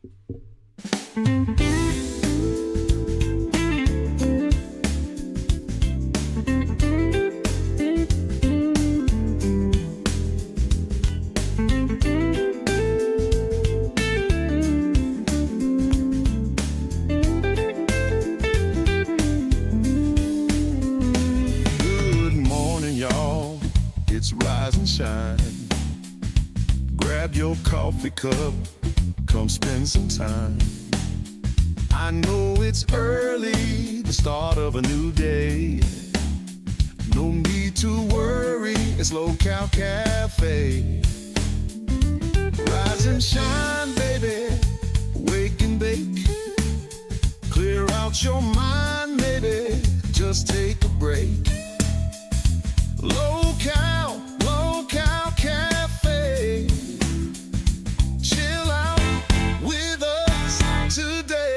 Good morning, y'all. It's Rise and Shine. Grab your coffee cup, come spend some time. I know it's early, the start of a new day. No need to worry, it's Local Cafe. Rise and shine, baby, wake and bake. Clear out your mind, maybe, just take a break. Local Cafe. Chill out with us today.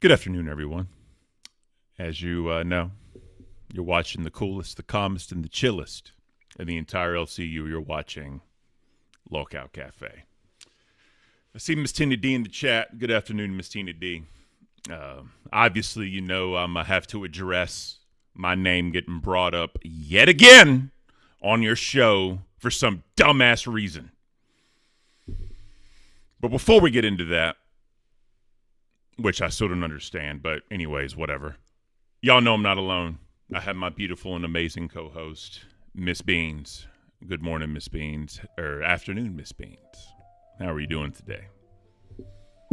Good afternoon, everyone. As you know, you're watching the coolest, the calmest, and the chillest in the entire LCU. You're watching Local Cafe. I see Miss Tina D in the chat. Good afternoon, Miss Tina D. Obviously, you know I'm going to have to address my name getting brought up yet again on your show for some dumbass reason. But before we get into that, which I still don't understand, but anyways, whatever. Y'all know I'm not alone. I have my beautiful and amazing co-host, Miss Beans. Good morning, Miss Beans. Or afternoon, Miss Beans. How are you doing today?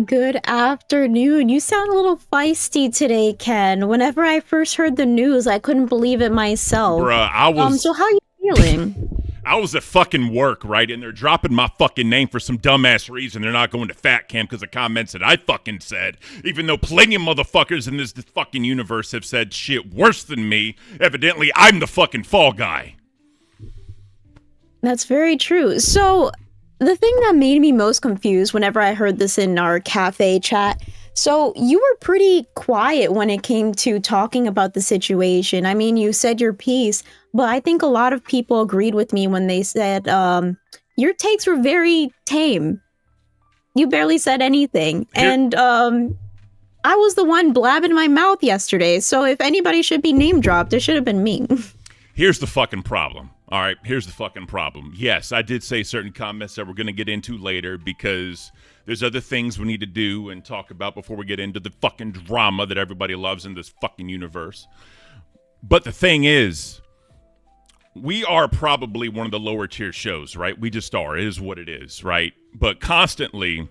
Good afternoon. You sound a little feisty today, Ken. Whenever I first heard the news, I couldn't believe it myself. Bruh, I was... So how are you feeling? I was at fucking work, right? And they're dropping my fucking name for some dumbass reason. They're not going to fat camp because of comments that I fucking said. Even though plenty of motherfuckers in this fucking universe have said shit worse than me. Evidently, I'm the fucking fall guy. That's very true. So the thing that made me most confused whenever I heard this in our cafe chat, so you were pretty quiet when it came to talking about the situation. I mean, you said your piece, but I think a lot of people agreed with me when they said your takes were very tame. You barely said anything. And I was the one blabbing my mouth yesterday. So if anybody should be name dropped, it should have been me. Here's the fucking problem. All right, here's the fucking problem. Yes, I did say certain comments that we're going to get into later because there's other things we need to do and talk about before we get into the fucking drama that everybody loves in this fucking universe. But the thing is, we are probably one of the lower tier shows, right? We just are. It is what it is, right? But constantly,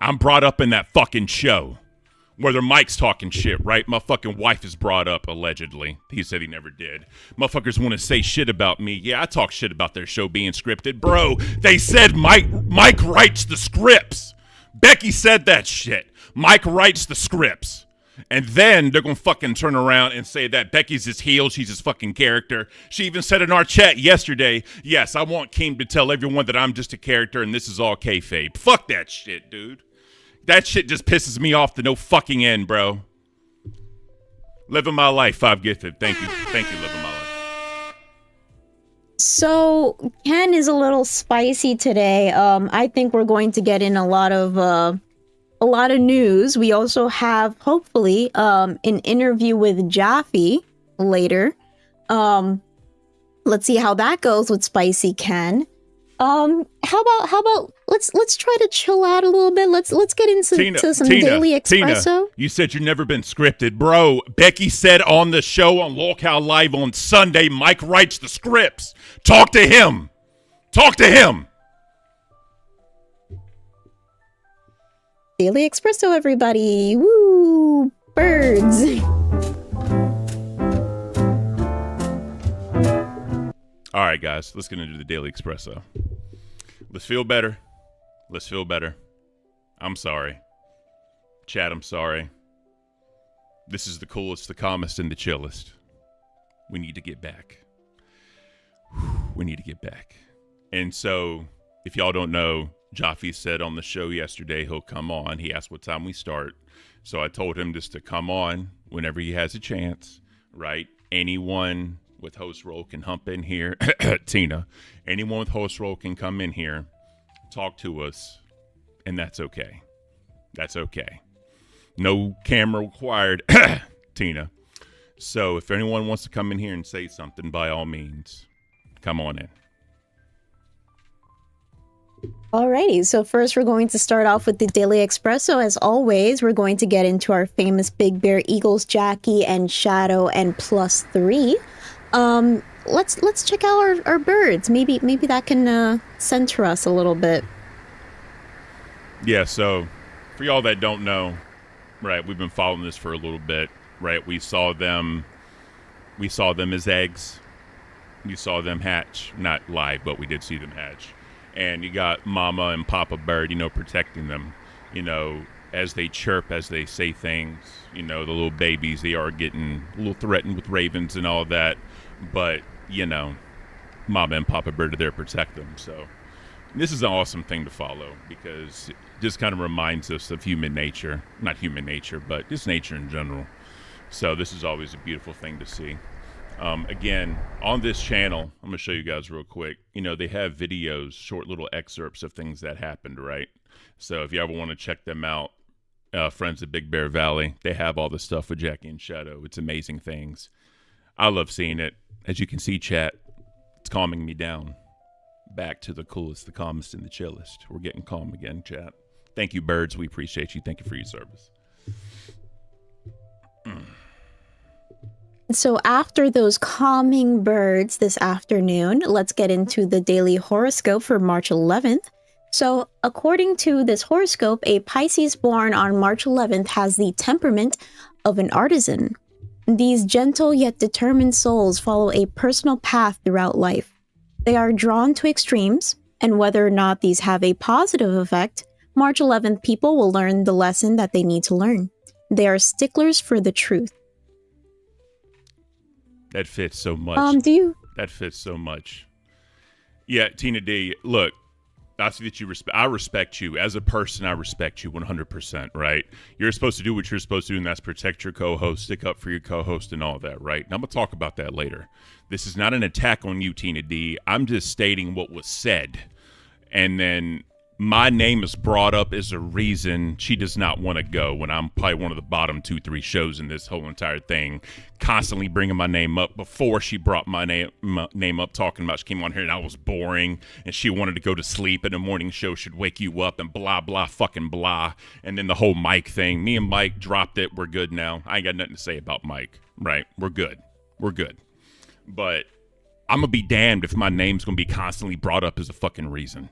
I'm brought up in that fucking show. Whether Mike's talking shit, right? My fucking wife is brought up, allegedly. He said he never did. Motherfuckers want to say shit about me. Yeah, I talk shit about their show being scripted. Bro, they said Mike writes the scripts. Becky said that shit. Mike writes the scripts. And then they're going to fucking turn around and say that Becky's his heel. She's his fucking character. She even said in our chat yesterday, yes, I want Keem to tell everyone that I'm just a character and this is all kayfabe. Fuck that shit, dude. That shit just pisses me off to no fucking end, bro. Living my life, 5 Gifted. Thank you. Thank you, living my life. So Ken is a little spicy today. I think we're going to get in a lot of news. We also have hopefully an interview with Jaffy later. Let's see how that goes with Spicy Ken. How about let's try to chill out a little bit. Let's get into some daily espresso. Tina, you said you've never been scripted, bro. Becky said on the show on Locale Live on Sunday, Mike writes the scripts. Talk to him. Talk to him. Daily espresso, everybody. Woo! Birds. All right, guys, let's get into the daily espresso. Let's feel better. Let's feel better. I'm sorry. Chad, I'm sorry. This is the coolest, the calmest, and the chillest. We need to get back. We need to get back. And so, if y'all don't know, Jaffy said on the show yesterday he'll come on. He asked what time we start. So I told him just to come on whenever he has a chance, right? Anyone with host role can hump in here. Tina, anyone with host role can come in here, talk to us, and that's okay. That's okay. No camera required, Tina. So if anyone wants to come in here and say something, by all means, come on in. Alrighty, so first we're going to start off with the Daily Espresso. As always, we're going to get into our famous Big Bear Eagles, Jackie and Shadow and +3. Let's check out our birds. Maybe that can center us a little bit. Yeah, so for y'all that don't know, right, we've been following this for a little bit, right? We saw them as eggs. We saw them hatch, not live, but we did see them hatch. And you got Mama and Papa Bird, protecting them, as they chirp, as they say things, the little babies, they are getting a little threatened with ravens and all of that. But, Mama and Papa Bird are there to protect them. So this is an awesome thing to follow because it just kind of reminds us of human nature. Not human nature, but just nature in general. So this is always a beautiful thing to see. Again, on this channel, I'm going to show you guys real quick. They have videos, short little excerpts of things that happened, right? So if you ever want to check them out, friends at Big Bear Valley, they have all the stuff with Jackie and Shadow. It's amazing things. I love seeing it. As you can see, chat, it's calming me down. Back to the coolest, the calmest, and the chillest. We're getting calm again, chat. Thank you, birds. We appreciate you. Thank you for your service. So after those calming birds this afternoon, let's get into the daily horoscope for March 11th. So according to this horoscope, a Pisces born on March 11th has the temperament of an artisan. These gentle yet determined souls follow a personal path throughout life. They are drawn to extremes, and whether or not these have a positive effect, March 11th people will learn the lesson that they need to learn. They are sticklers for the truth. That fits so much. That fits so much. Yeah, Tina D, look, I see that I respect you. As a person, I respect you 100%, right? You're supposed to do what you're supposed to do, and that's protect your co-host, stick up for your co-host, and all that, right? And I'm going to talk about that later. This is not an attack on you, Tina D. I'm just stating what was said. And then my name is brought up as a reason she does not want to go when I'm probably one of the bottom 2-3 shows in this whole entire thing, constantly bringing my name up. Before she brought my name up, talking about she came on here and I was boring and she wanted to go to sleep and the morning show should wake you up and blah, blah, fucking blah. And then the whole Mike thing. Me and Mike dropped it. We're good now. I ain't got nothing to say about Mike, right? We're good. We're good. But I'm going to be damned if my name's going to be constantly brought up as a fucking reason.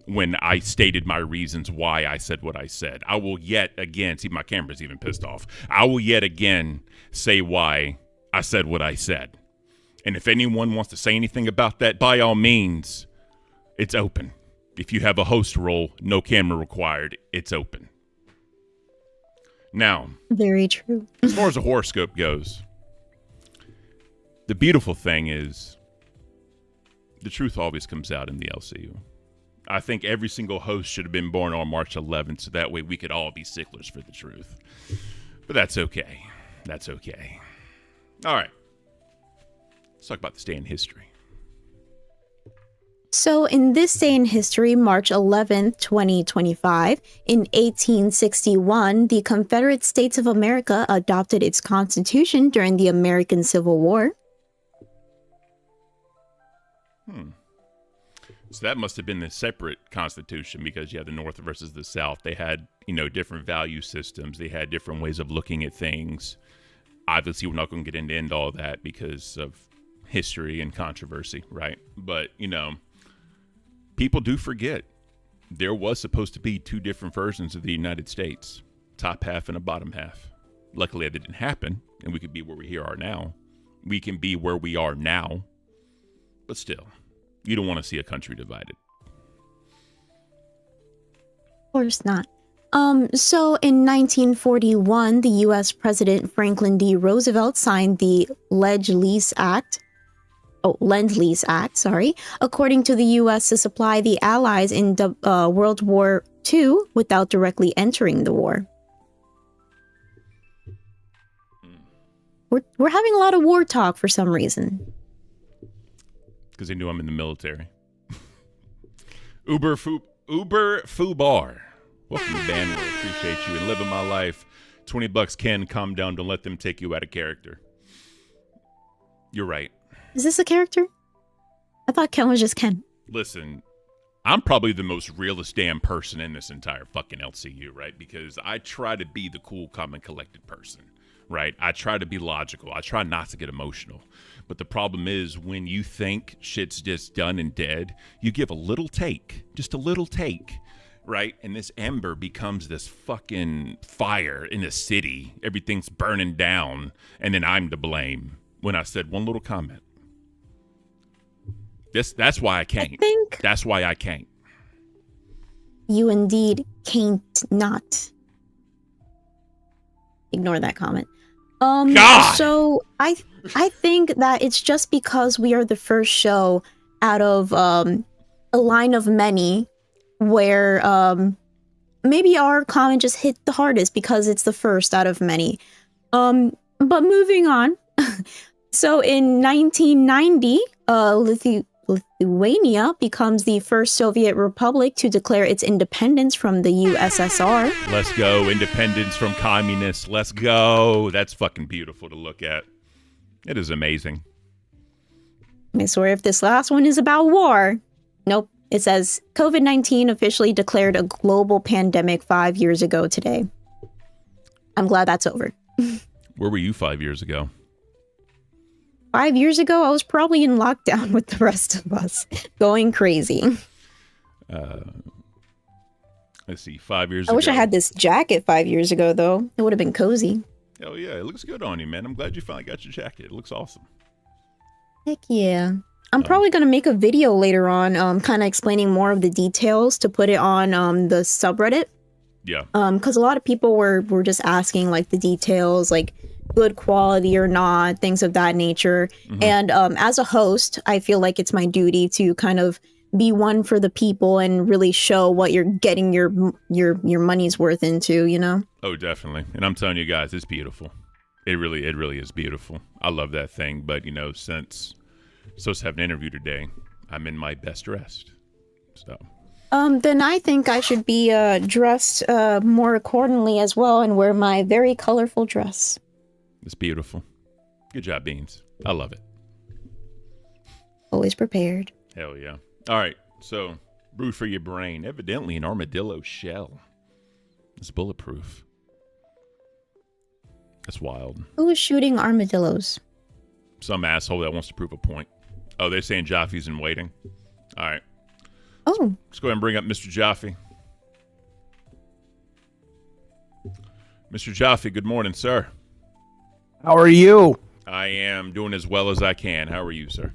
When I stated my reasons why I said what I said. I will yet again, see my camera's even pissed off. I will yet again say why I said what I said. And if anyone wants to say anything about that, by all means, it's open. If you have a host role, no camera required, it's open. Now, very true. As far as the horoscope goes, the beautiful thing is the truth always comes out in the LCU. I think every single host should have been born on March 11th, so that way we could all be sticklers for the truth. But that's okay. That's okay. All right. Let's talk about this day in history. So in this day in history, March 11th, 2025, in 1861, the Confederate States of America adopted its constitution during the American Civil War. So that must have been the separate constitution because you had the North versus the South. They had, different value systems. They had different ways of looking at things. Obviously, we're not going to get into all that because of history and controversy, right? But, people do forget. There was supposed to be two different versions of the United States, top half and a bottom half. Luckily, that didn't happen, and we could be where we are now. We can be where we are now, but still. You don't want to see a country divided. Of course not. So in 1941, the U.S. President Franklin D. Roosevelt signed the Lend-Lease Act, according to the U.S. to supply the Allies in World War II without directly entering the war. We're having a lot of war talk for some reason. Because they knew I'm in the military. Uber Fubar. Welcome to Bandwidth. Appreciate you and living my life. $20, Ken. Calm down. Don't let them take you out of character. You're right. Is this a character? I thought Ken was just Ken. Listen, I'm probably the most realist damn person in this entire fucking LCU, right? Because I try to be the cool, calm, and collected person, right? I try to be logical. I try not to get emotional. But the problem is when you think shit's just done and dead, you give a little take, just a little take, right? And this ember becomes this fucking fire in the city. Everything's burning down. And then I'm to blame when I said one little comment. That's why I can't. That's why I can't. You indeed can't not. Ignore that comment. God! So I think that it's just because we are the first show out of a line of many where maybe our comment just hit the hardest because it's the first out of many. But moving on. So in 1990, Lithuania becomes the first Soviet republic to declare its independence from the USSR. Let's go. Independence from communists. Let's go. That's fucking beautiful to look at. It is amazing. I swear if this last one is about war. Nope. It says COVID-19 officially declared a global pandemic 5 years ago today. I'm glad that's over. Where were you 5 years ago? 5 years ago, I was probably in lockdown with the rest of us, going crazy. Let's see, 5 years ago. I wish I had this jacket 5 years ago, though. It would have been cozy. Oh, yeah, it looks good on you, man. I'm glad you finally got your jacket. It looks awesome. Heck yeah. I'm probably going to make a video later on, kind of explaining more of the details to put it on the subreddit. Yeah. Because a lot of people were just asking, like, the details, like, good quality or not, things of that nature. Mm-hmm. And as a host, I feel like it's my duty to kind of be one for the people and really show what you're getting your money's worth into, you know? Oh, definitely. And I'm telling you guys, it's beautiful. It really is beautiful. I love that thing. But, since I'm supposed to have an interview today, I'm in my best dressed. So. Then I think I should be dressed more accordingly as well and wear my very colorful dress. It's beautiful. Good job, Beans. I love it. Always prepared. Hell yeah. All right. So, brew for your brain. Evidently an armadillo shell. It's bulletproof. That's wild. Who is shooting armadillos? Some asshole that wants to prove a point. Oh, they're saying Jaffy's in waiting. All right. Oh. Let's go ahead and bring up Mr. Jaffe. Mr. Jaffe, good morning, sir. How are you? I am doing as well as I can. How are you, sir?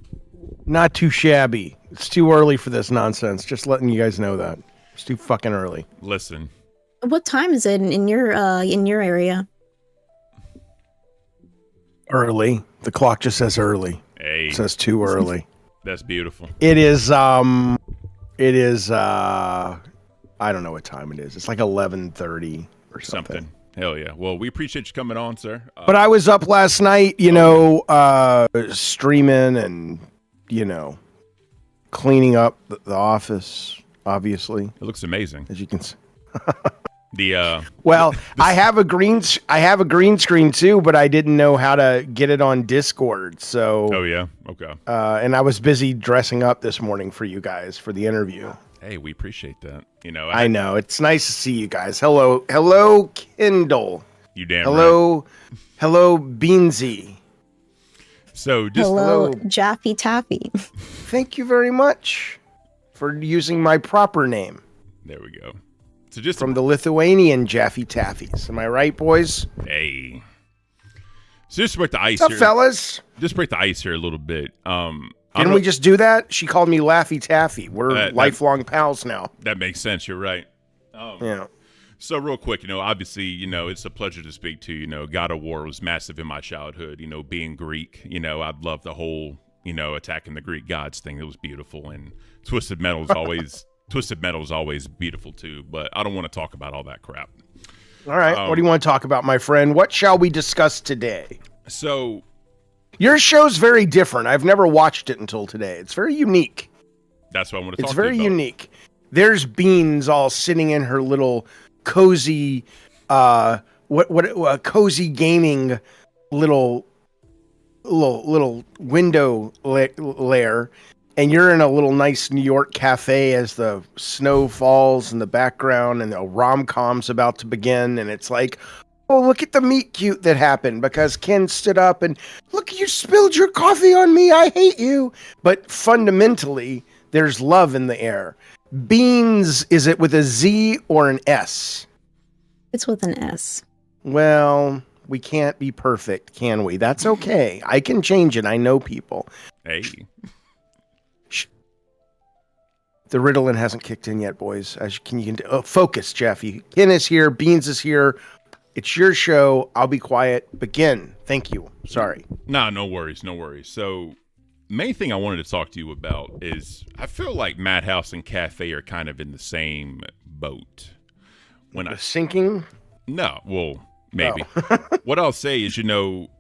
Not too shabby. It's too early for this nonsense. Just letting you guys know that. It's too fucking early. Listen. What time is it in your area? Early. The clock just says early. Hey. It says too early. That's beautiful. It is I don't know what time it is. It's like 11:30 or something. Hell yeah. Well, we appreciate you coming on, sir. But I was up last night, streaming and, cleaning up the office, obviously. It looks amazing. As you can see. Well, I have a green screen too, but I didn't know how to get it on Discord. So Oh yeah, okay. and I was busy dressing up this morning for you guys for the interview. Hey, we appreciate that. You know, I know it's nice to see you guys. Hello, Kindle. You damn hello, right. Hello, Beansy. So just Hello, Jaffy Taffy. Thank you very much for using my proper name. There we go. So just from the Lithuanian Jaffy Taffies. Am I right, boys? Hey. So just to break the ice What's up, here, fellas? Just break the ice here a little bit. Didn't we just do that? She called me Laffy Taffy. We're lifelong pals now. That makes sense. You're right. Yeah. So real quick, obviously, it's a pleasure to speak to. God of War was massive in my childhood. Being Greek, I love the whole, attacking the Greek gods thing. It was beautiful, and Twisted Metal's always beautiful too. But I don't want to talk about all that crap. All right. What do you want to talk about, my friend? What shall we discuss today? So, your show's very different. I've never watched it until today. It's very unique. That's what I want to talk about. It's very unique. There's Beans all sitting in her little cozy, cozy gaming little window lair, and you're in a little nice New York cafe as the snow falls in the background, and the rom-com's about to begin, and it's like, oh, look at the meet cute that happened because Ken stood up and, look, you spilled your coffee on me, I hate you. But fundamentally, there's love in the air. Beans, is it with a Z or an S? It's with an S. Well, we can't be perfect, can we? That's okay. I can change it. I know people. Hey. The Ritalin hasn't kicked in yet, boys. Focus, Jaffy. Ken is here. Beans is here. It's your show. I'll be quiet. Begin. Thank you. Sorry. Nah, no worries. So, main thing I wanted to talk to you about is I feel like Madhouse and Cafe are kind of in the same boat. Sinking? No, well, maybe. Oh. What I'll say is,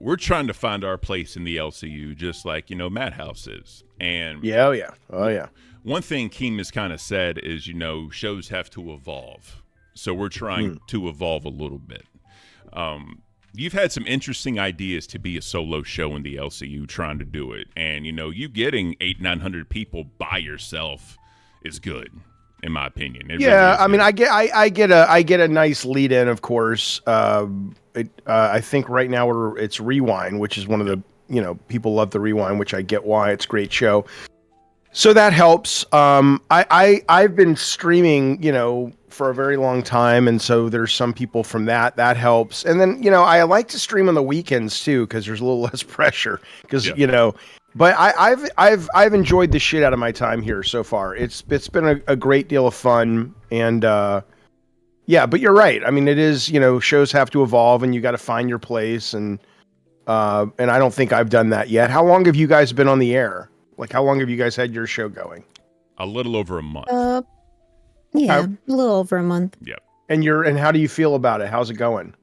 we're trying to find our place in the LCU, just like, Madhouse is. And Oh yeah. One thing Keem has kind of said is, shows have to evolve. So we're trying to evolve a little bit. You've had some interesting ideas to be a solo show in the LCU trying to do it. And, you getting 800-900 people by yourself is good, in my opinion. It yeah, really I get a nice lead in, of course. I think right now it's Rewind, which is one of the, people love the Rewind, which I get why. It's a great show. So that helps. I've been streaming, for a very long time, and so there's some people from that helps. And then, I like to stream on the weekends too, because there's a little less pressure. Because but I've enjoyed the shit out of my time here so far. It's been a great deal of fun, and yeah. But you're right. I mean, it is, shows have to evolve, and you got to find your place, and I don't think I've done that yet. How long have you guys been on the air? Like, how long have you guys had your show going? A little over a month. Yeah, a little over a month. Yep. And how do you feel about it? How's it going?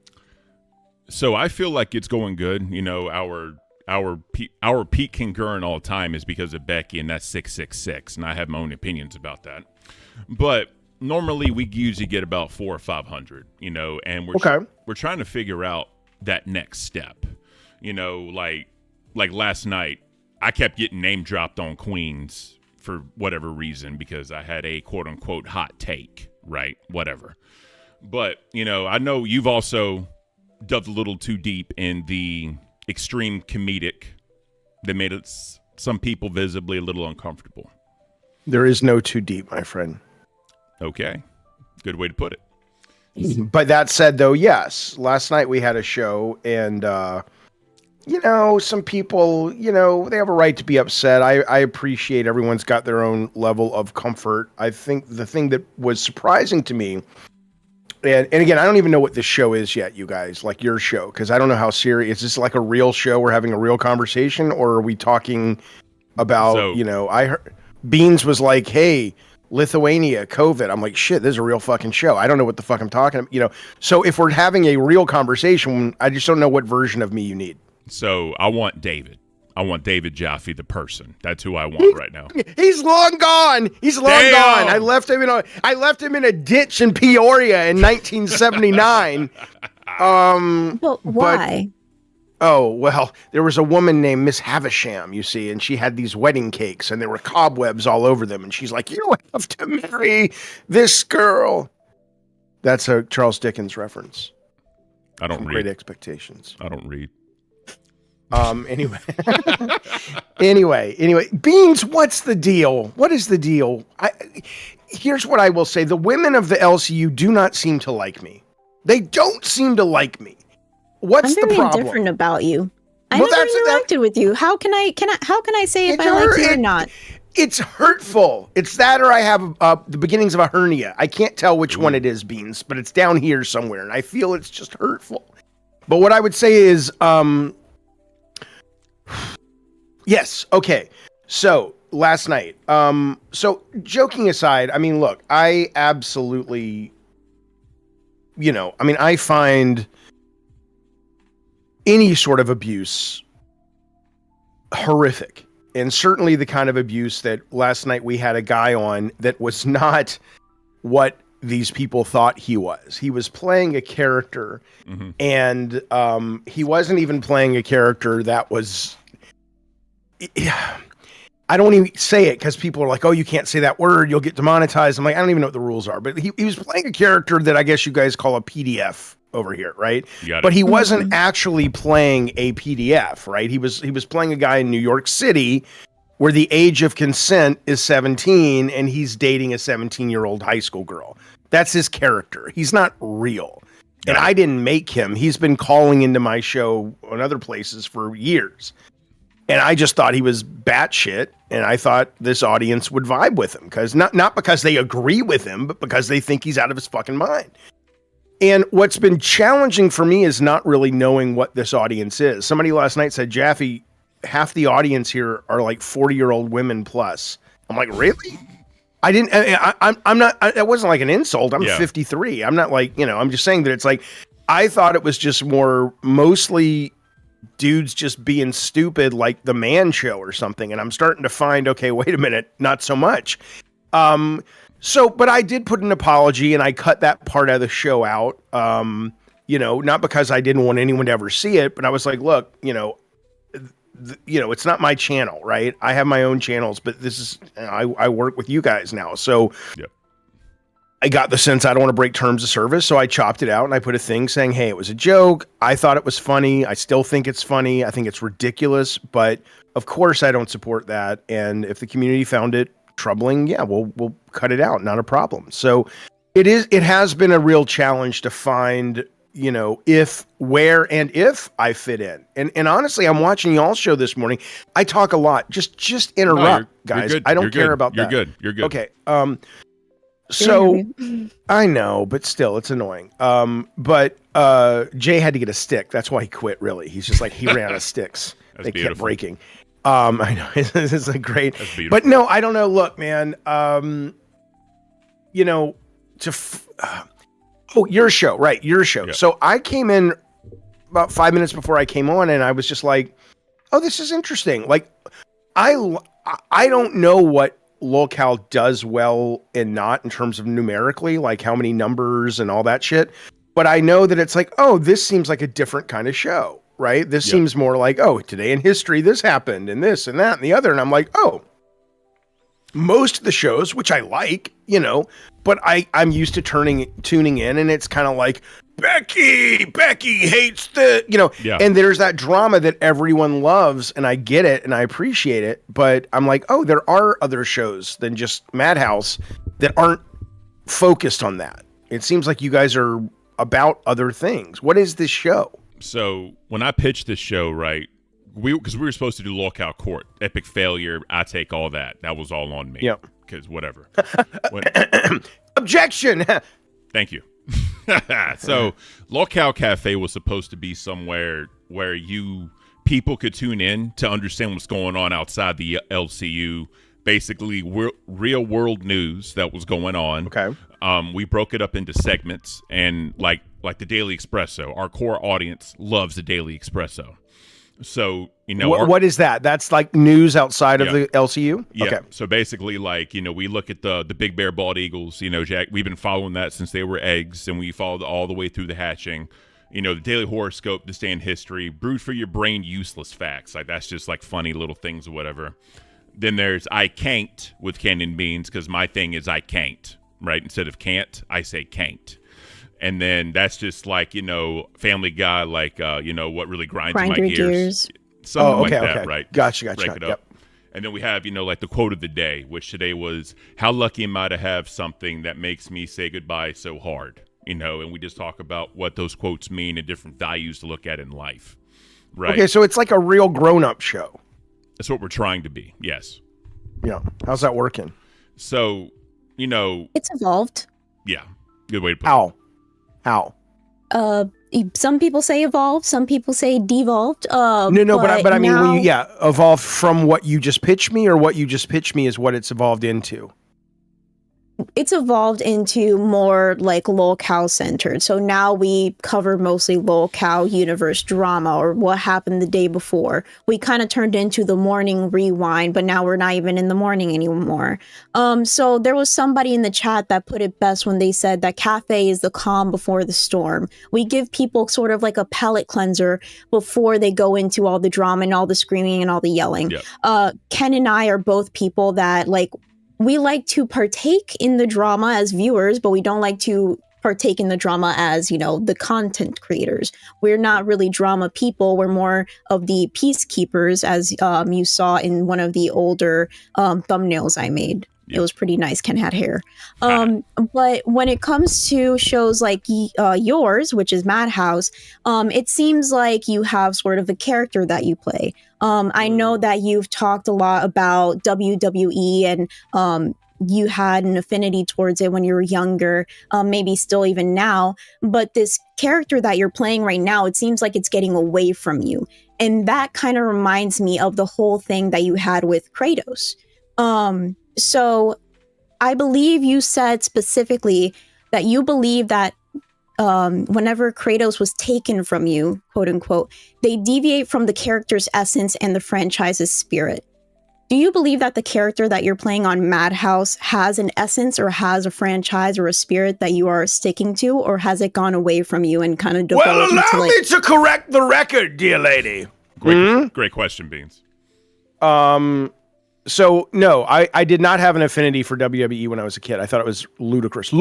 So I feel like it's going good. Our peak concurrent all the time is because of Becky, and that's 666, and I have my own opinions about that. But normally we usually get about 400 or 500, and we're trying to figure out that next step. Like last night, I kept getting name dropped on Queens for whatever reason because I had a quote unquote hot take, right? Whatever. But, I know you've also dove a little too deep in the extreme comedic that made some people visibly a little uncomfortable. There is no too deep, my friend. Okay. Good way to put it. But that said, though, yes, last night we had a show, and, some people, they have a right to be upset. I appreciate everyone's got their own level of comfort. I think the thing that was surprising to me, and again, I don't even know what this show is yet, you guys, like your show, because I don't know how serious. Is this like a real show? We're having a real conversation, or are we talking about, I heard Beans was like, hey, Lithuania, COVID. I'm like, shit, this is a real fucking show. I don't know what the fuck I'm talking about, So if we're having a real conversation, I just don't know what version of me you need. So I want David. I want 𦦹Jaffe the person. That's who I want right now. He's long gone. He's long gone. I left him in a ditch in Peoria in 1979. But why? Oh, well, there was a woman named Miss Havisham, you see, and she had these wedding cakes, and there were cobwebs all over them, and she's like, you have to marry this girl. That's a Charles Dickens reference. I don't read. Great Expectations. I don't read. Anyway. anyway. Beans, what's the deal? What is the deal? Here's what I will say. The women of the LCU do not seem to like me. They don't seem to like me. What's the problem? I'm very indifferent about you. I never interacted with you. How can I say if I like you or not? It's hurtful. It's that, or I have the beginnings of a hernia. I can't tell which one it is, Beans, but it's down here somewhere, and I feel it's just hurtful. But what I would say is, yes, okay. So last night, so joking aside, I mean, look, I absolutely, I find any sort of abuse horrific. And certainly the kind of abuse that last night we had a guy on that was not what these people thought he was. He was playing a character, and he wasn't even playing a character that was... I don't even say it because people are like, oh, you can't say that word, you'll get demonetized. I'm like, I don't even know what the rules are. But he was playing a character that I guess you guys call a PDF over here, right? But he wasn't actually playing a PDF, right? He was playing a guy in New York City where the age of consent is 17 and he's dating a 17-year-old high school girl. That's his character. He's not real. And I didn't make him. He's been calling into my show on other places for years. And I just thought he was batshit, and I thought this audience would vibe with him because not because they agree with him, but because they think he's out of his fucking mind. And what's been challenging for me is not really knowing what this audience is. Somebody last night said, Jaffy, half the audience here are like 40-year-old women plus. I'm like, really? I'm not, that wasn't like an insult. I'm 53. I'm not like, I'm just saying that it's like, I thought it was just mostly dudes just being stupid like the Man Show or something. And I'm starting to find, okay, wait a minute, not so much. But I did put an apology and I cut that part of the show out, not because I didn't want anyone to ever see it, but I was like, look, it's not my channel, right? I have my own channels, but this is, I work with you guys now. So I got the sense I don't want to break terms of service. So I chopped it out and I put a thing saying, hey, it was a joke. I thought it was funny. I still think it's funny. I think it's ridiculous, but of course I don't support that. And if the community found it troubling, we'll cut it out, not a problem. So it has been a real challenge to find if I fit in. And honestly, I'm watching y'all's show this morning. I talk a lot. Just interrupt, guys. I don't care about that. You're good. Okay. So I know, but still it's annoying. But Jay had to get a stick. That's why he quit, really. He's just like, he ran out of sticks. They kept breaking. I know this is a great, but no, I don't know. Look, man, your show, right? Your show. Yeah. So I came in about 5 minutes before I came on and I was just like, oh, this is interesting. Like, I don't know what Locale does well and not in terms of numerically, like how many numbers and all that shit. But I know that it's like, oh, this seems like a different kind of show. Right? This seems more like, oh, today in history, this happened and this and that and the other. And I'm like, oh, most of the shows, which I like, but I'm used to tuning in and it's kind of like, Becky hates and there's that drama that everyone loves and I get it and I appreciate it. But I'm like, oh, there are other shows than just Madhouse that aren't focused on that. It seems like you guys are about other things. What is this show? So when I pitched this show, right, because we were supposed to do Locale Court, epic failure, I take all that. That was all on me. Yep. Because whatever. Objection. Thank you. So Locale Cafe was supposed to be somewhere where people could tune in to understand what's going on outside the LCU. Basically, real world news that was going on. Okay. We broke it up into segments and like the Daily Espresso. Our core audience loves the Daily Espresso. So, you know, What is that? That's like news outside of the LCU? Yeah. Okay. So basically, like, you know, we look at the big bear bald eagles, you know, Jack, we've been following that since they were eggs, and we followed all the way through the hatching. You know, the daily horoscope, this day in history, brewed for your brain useless facts. Like, that's just like funny little things or whatever. Then there's I can't with Canyon Beans, because my thing is I can't, right? Instead of can't, I say can't. And then that's just like, you know, Family Guy, like, you know, what really grinds my gears. Something like that, right? Gotcha. Break it up. Yep. And then we have, you know, like the quote of the day, which today was, how lucky am I to have something that makes me say goodbye so hard? You know, and we just talk about what those quotes mean and different values to look at in life, right? Okay, so it's like a real grown-up show. That's what we're trying to be, yes. Yeah. How's that working? So, you know. It's evolved. Yeah. Good way to put it. How? Some people say evolved, some people say devolved. No, but I mean, now, evolved from what you just pitched me, or what you just pitched me is what it's evolved into? it's evolved into more like locale centered. So now we cover mostly locale universe drama or what happened the day before. We kind of turned into the morning rewind, but now we're not even in the morning anymore. So there was somebody in the chat that put it best when they said that cafe is the calm before the storm. We give people sort of like a palate cleanser before they go into all the drama and all the screaming and all the yelling. Yep. Ken and I are both people that we like to partake in the drama as viewers, but we don't like to partake in the drama as, the content creators. We're not really drama people. We're more of the peacekeepers, as you saw in one of the older thumbnails I made. Yep. It was pretty nice. Ken had hair. But when it comes to shows like yours, which is Madhouse, it seems like you have sort of a character that you play. I know that you've talked a lot about WWE and you had an affinity towards it when you were younger, maybe still even now. But this character that you're playing right now, it seems like it's getting away from you. And that kind of reminds me of the whole thing that you had with Kratos. So I believe you said specifically that you believe that whenever Kratos was taken from you, quote unquote, they deviate from the character's essence and the franchise's spirit. Do you believe that the character that you're playing on Madhouse has an essence or has a franchise or a spirit that you are sticking to, or has it gone away from you and kind of devolved allow me to correct the record, dear lady. Great question, Beans. So, no, I did not have an affinity for WWE when I was a kid. I thought it was ludicrous.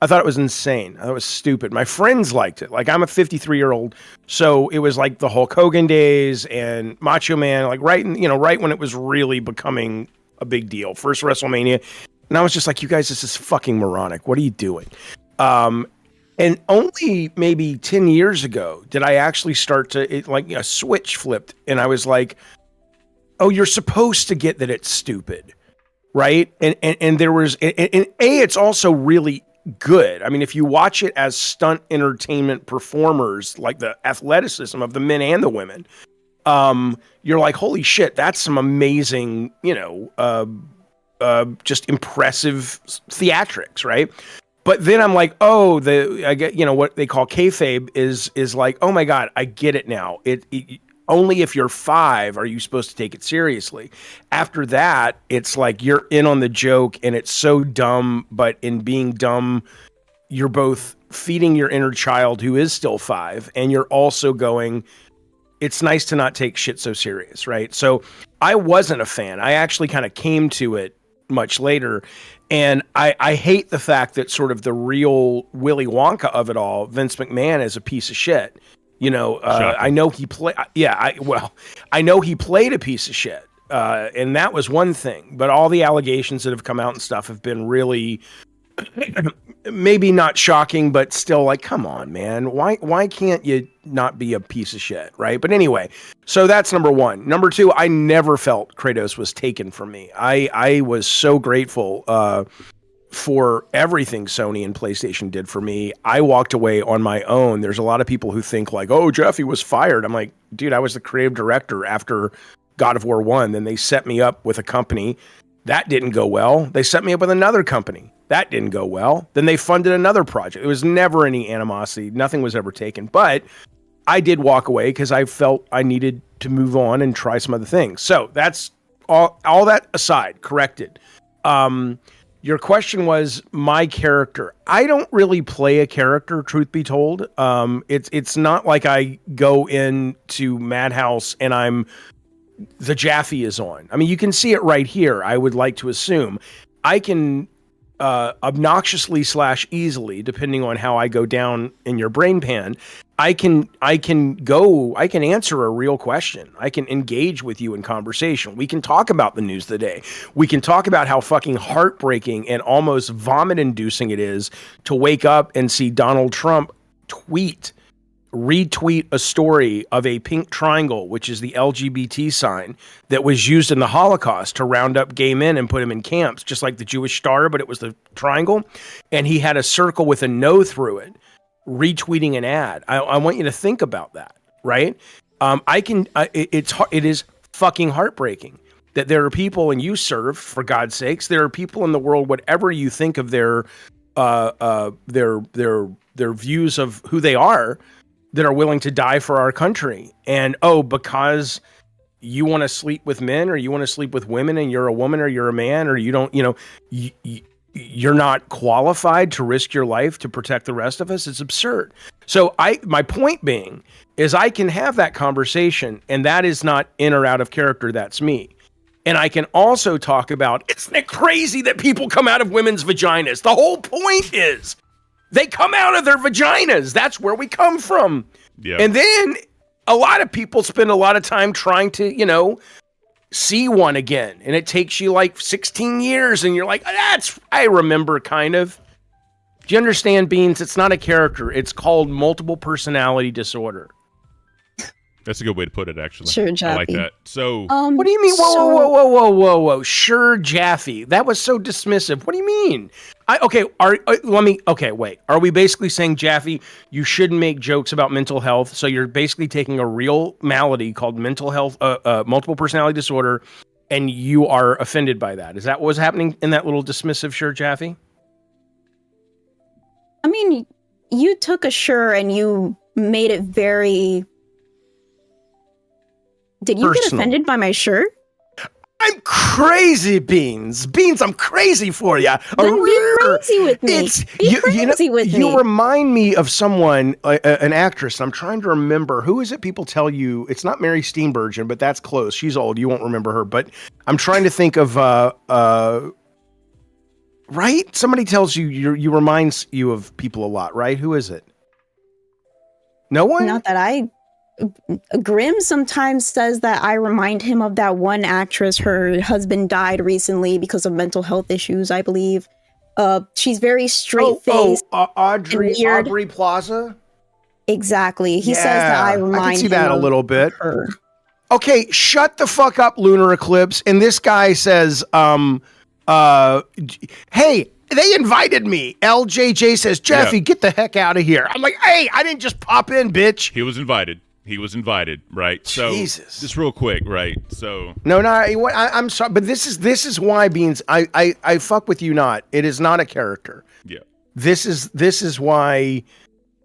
I thought it was insane. I thought it was stupid. My friends liked it. Like, I'm a 53-year-old, so it was like the Hulk Hogan days and Macho Man, like right when it was really becoming a big deal. First WrestleMania. And I was just like, you guys, this is fucking moronic. What are you doing? And only maybe 10 years ago did I actually start to, a switch flipped. And I was like, oh, you're supposed to get that it's stupid, right? And there was, it's also really good. I mean, if you watch it as stunt entertainment performers, like the athleticism of the men and the women, you're like, holy shit, that's some amazing, just impressive theatrics, right? But then I'm like, I get, what they call kayfabe is like, oh my God, I get it now. Only if you're 5 are you supposed to take it seriously. After that, it's like you're in on the joke and it's so dumb, but in being dumb, you're both feeding your inner child who is still 5, and you're also going, it's nice to not take shit so serious, right? So I wasn't a fan. I actually kind of came to it much later, and I hate the fact that sort of the real Willy Wonka of it all, Vince McMahon, is a piece of shit. I know he played. I know he played a piece of shit, and that was one thing. But all the allegations that have come out and stuff have been really, maybe not shocking, but still like, come on, man, why can't you not be a piece of shit, right? But anyway, so that's number one. Number two, I never felt Kratos was taken from me. I was so grateful for everything Sony and PlayStation did for me. I walked away on my own. There's a lot of people who think like, oh, Jaffy was fired. I'm like, dude, I was the creative director after God of War 1. Then they set me up with a company. That didn't go well. They set me up with another company. That didn't go well. Then they funded another project. It was never any animosity. Nothing was ever taken. But I did walk away because I felt I needed move on and try some other things. So that's all that aside, corrected. Your question was my character. I don't really play a character, truth be told. It's not like I go into Madhouse and 🦹Jaffe is on. I mean, you can see it right here. I would like to assume I can obnoxiously / easily, depending on how I go down in your brain pan, I can answer a real question. I can engage with you in conversation. We can talk about the news of the day. We can talk about how fucking heartbreaking and almost vomit-inducing it is to wake up and see Donald Trump retweet a story of a pink triangle, which is the LGBT sign that was used in the Holocaust to round up gay men and put them in camps, just like the Jewish star, but it was the triangle. And he had a circle with a no through it, retweeting an ad. I want you to think about that, right? It is fucking heartbreaking that there are people, and you serve, for God's sakes, there are people in the world, whatever you think of their views of who they are, that are willing to die for our country. And because you want to sleep with men or you want to sleep with women and you're a woman or you're a man or you don't, you're not qualified to risk your life to protect the rest of us. It's absurd. So my point being is I can have that conversation, and that is not in or out of character. That's me. And I can also talk about, isn't it crazy that people come out of women's vaginas? The whole point is they come out of their vaginas. That's where we come from. Yeah. And then a lot of people spend a lot of time trying to, see one again. And it takes you like 16 years. And you're like, I remember kind of. Do you understand, Beans? It's not a character. It's called multiple personality disorder. That's a good way to put it, actually. Sure, I like Jaffy. that. So, What do you mean? Whoa. Sure, Jaffy. That was so dismissive. What do you mean? Wait. Are we basically saying, Jaffy, you shouldn't make jokes about mental health? So you're basically taking a real malady called mental health, multiple personality disorder, and you are offended by that. Is that what was happening in that little dismissive Sure, Jaffy? I mean, you took a sure and you made it very... Did you get Personal. offended by my shirt? I'm crazy, Beans. Beans, I'm crazy for you. Then be crazy with me. Be crazy with me. You remind me of someone, an actress. I'm trying to remember. Who is it people tell you? It's not Mary Steenburgen, but that's close. She's old. You won't remember her. But I'm trying to think of, right? Somebody tells you reminds you of people a lot, right? Who is it? No one? Not that I... Grimm sometimes says that I remind him of that one actress. Her husband died recently because of mental health issues, I believe. She's very straight-faced. Aubrey Plaza? Exactly. He says that I remind him. I can see that a little bit. Her. Okay, shut the fuck up, Lunar Eclipse. And this guy says, hey, they invited me. LJJ says, Jaffy, get the heck out of here. I'm like, hey, I didn't just pop in, bitch. he was invited, right? So, Jesus. just real quick, right? So, No, I'm sorry, but this is why, Beans, I fuck with you not. It is not a character. yeah. This is why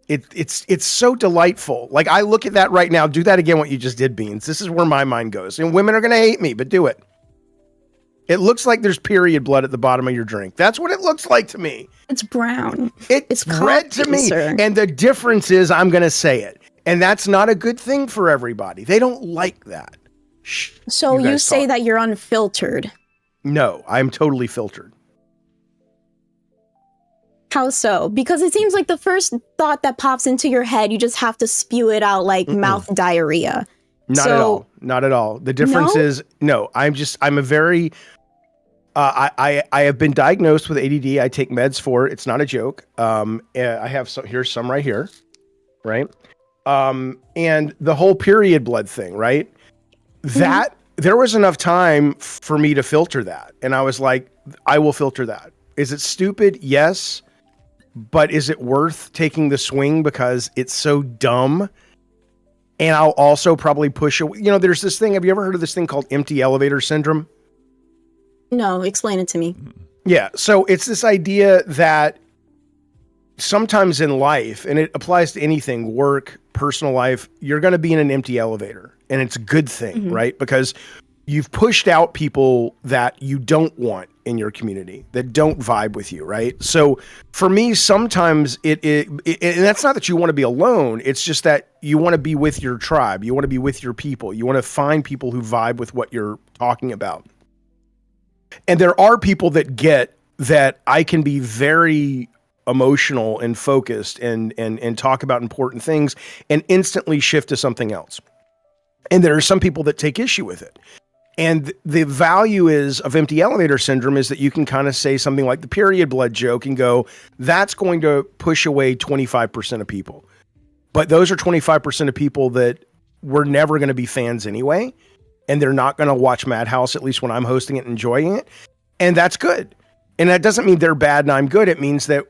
it's so delightful. Like, I look at that right now. Do that again, what you just did, Beans. This is where my mind goes. And women are going to hate me, but do it. It looks like there's period blood at the bottom of your drink. That's what it looks like to me. It's brown. It's red to coffee, me. sir. And the difference is I'm going to say it. And that's not a good thing for everybody. They don't like that. Shh, So you guys say talk. that you're unfiltered. No, I'm totally filtered. How so? Because it seems like the first thought that pops into your head, you just have to spew it out like mouth diarrhea. Not at all. Not at all. The difference is, no, I'm a very, I have been diagnosed with ADD. I take meds for it. It's not a joke. I have here's some right here. Right. And the whole period blood thing, right? That there was enough time for me to filter that. And I was like, I will filter that. Is it stupid? Yes. But is it worth taking the swing because it's so dumb? And I'll also probably push it. There's this thing. Have you ever heard of this thing called empty elevator syndrome? No, explain it to me. Yeah. So it's this idea that sometimes in life, and it applies to anything, work, personal life, you're going to be in an empty elevator. and it's a good thing, right? Because you've pushed out people that you don't want in your community, that don't vibe with you, right? So for me, sometimes it and that's not that you want to be alone. It's just that you want to be with your tribe. You want to be with your people. You want to find people who vibe with what you're talking about. And there are people that get that I can be very emotional and focused and talk about important things and instantly shift to something else. And there are some people that take issue with it. And the value of empty elevator syndrome is that you can kind of say something like the period blood joke and go, that's going to push away 25% of people. But those are 25% of people that were never going to be fans anyway. And they're not going to watch Madhouse, at least when I'm hosting it and enjoying it. And that's good. And that doesn't mean they're bad and I'm good. It means that,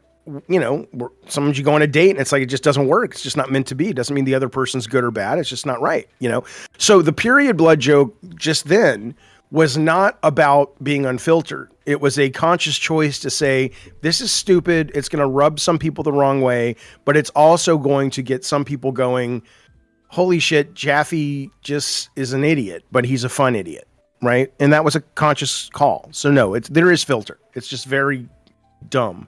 you know, sometimes you go on a date and it's like, it just doesn't work. It's just not meant to be. It doesn't mean the other person's good or bad. It's just not right. You know? So the period blood joke just then was not about being unfiltered. It was a conscious choice to say, this is stupid. It's going to rub some people the wrong way, but it's also going to get some people going, holy shit, Jaffy just is an idiot, but he's a fun idiot. Right. And that was a conscious call. So no, there is filter. It's just very dumb.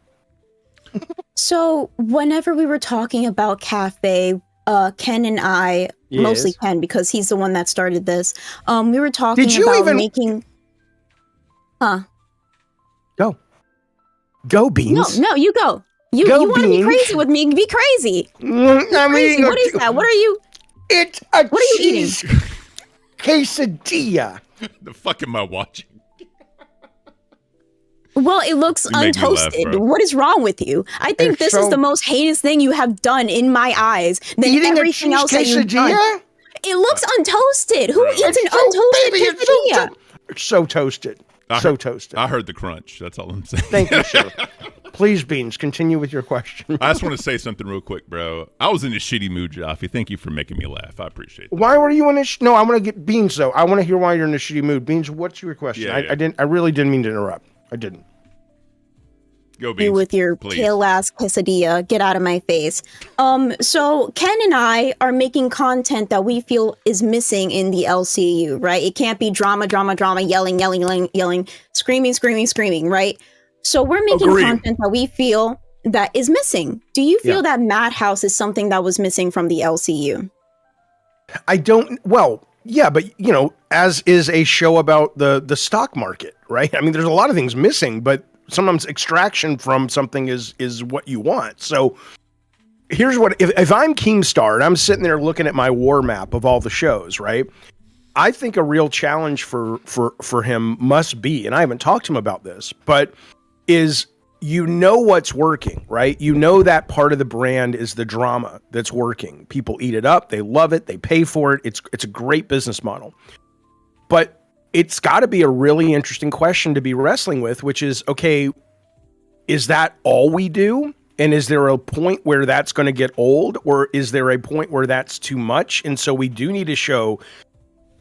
So whenever we were talking about Cafe, Ken and I, mostly Ken because he's the one that started this, we were talking about making... Go, Beans. No, you go. You want to be crazy with me? Be crazy. Crazy. What is that? What are you... It's a cheese quesadilla. The fuck am I watching? Well, it looks untoasted. What is wrong with you? I think this is the most heinous thing you have done in my eyes than everything else that you've done. It looks untoasted. Who eats an untoasted quesadilla? It's so toasted. Toasted. I heard the crunch. That's all I'm saying. Thank you, sir. Please, Beans, continue with your question. I just want to say something real quick, bro. I was in a shitty mood, Jaffy. Thank you for making me laugh. I appreciate it. Why were you in a No, I want to get Beans, though. I want to hear why you're in a shitty mood. Beans, what's your question? I really didn't mean to interrupt. I didn't. Go, Beans. With your pale ass quesadilla, get out of my face. So Ken and I are making content that we feel is missing in the LCU, right? It can't be drama, yelling, screaming, right? So we're making content that we feel that is missing. Do you feel that Madhouse is something that was missing from the LCU? I don't. Well, yeah, but you know, as is a show about the stock market, right? I mean, there's a lot of things missing, but sometimes extraction from something is what you want. So here's what, if I'm Keemstar and I'm sitting there looking at my war map of all the shows, right? I think a real challenge for him must be, and I haven't talked to him about this, but is, you know, what's working, right? You know, that part of the brand is the drama that's working. People eat it up. They love it. They pay for it. It's a great business model, but it's got to be a really interesting question to be wrestling with, which is, okay, is that all we do? And is there a point where that's going to get old, or is there a point where that's too much? And so we do need a show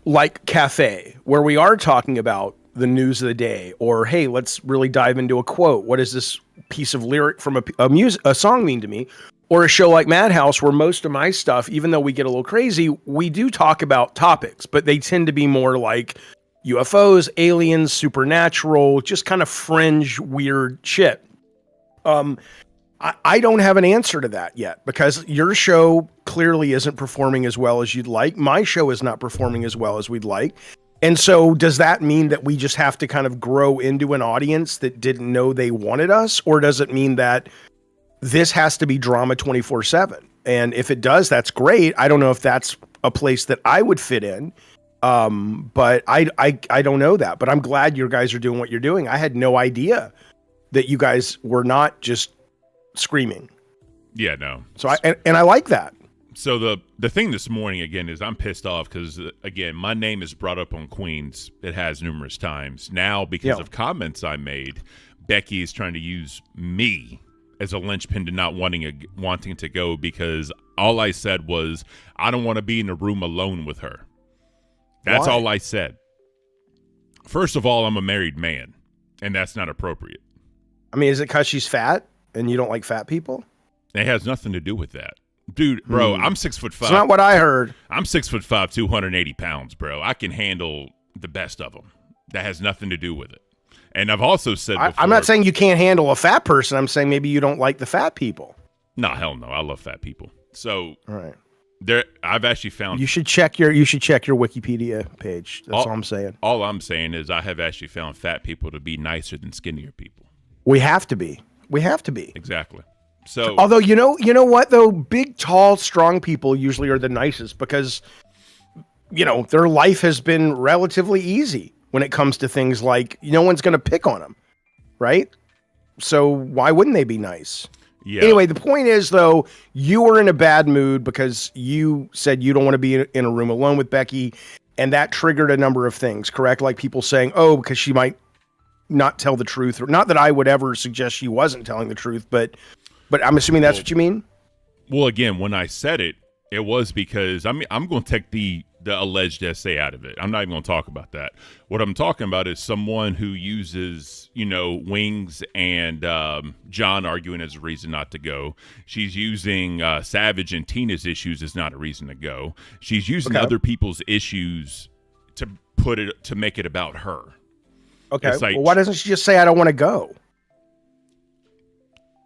like Cafe, where we are talking about the news of the day, or, hey, let's really dive into a quote. What does this piece of lyric from a song mean to me? Or a show like Madhouse, where most of my stuff, even though we get a little crazy, we do talk about topics, but they tend to be more like UFOs, aliens, supernatural, just kind of fringe, weird shit. I don't have an answer to that yet, because your show clearly isn't performing as well as you'd like. My show is not performing as well as we'd like. And so does that mean that we just have to kind of grow into an audience that didn't know they wanted us? Or does it mean that this has to be drama 24/7? And if it does, that's great. I don't know if that's a place that I would fit in. But I don't know that, but I'm glad you guys are doing what you're doing. I had no idea that you guys were not just screaming. Yeah, no. So I like that. So the thing this morning, again, is I'm pissed off because, again, my name is brought up on Queens. It has numerous times. Now, because of comments I made, Becky is trying to use me as a linchpin to not wanting to go, because all I said was, I don't want to be in a room alone with her. That's all I said. First of all, I'm a married man, and that's not appropriate. I mean, is it because she's fat and you don't like fat people? It has nothing to do with that. Dude, bro, I'm 6'5". It's not what I heard. I'm 6'5", 280 pounds, bro. I can handle the best of them. That has nothing to do with it. And I've also said before, I'm not saying you can't handle a fat person. I'm saying maybe you don't like the fat people. No, hell no. I love fat people. So all right. I've actually found you should check your Wikipedia page. That's all I'm saying. All I'm saying is I have actually found fat people to be nicer than skinnier people. We have to be. Exactly. So although you know what though, big, tall, strong people usually are the nicest because their life has been relatively easy when it comes to things like no one's going to pick on them, right? So why wouldn't they be nice? Yeah. Anyway, the point is, though, you were in a bad mood because you said you don't want to be in a room alone with Becky, and that triggered a number of things, correct? Like people saying, oh, because she might not tell the truth. Or not that I would ever suggest she wasn't telling the truth, but I'm assuming that's what you mean? Well, again, when I said it, it was because I'm going to take the alleged essay out of it. I'm not even going to talk about that. What I'm talking about is someone who uses, Wings and John arguing as a reason not to go. She's using Savage and Tina's issues as not a reason to go. She's using other people's issues to make it about her. Okay. Like, well, why doesn't she just say, I don't want to go?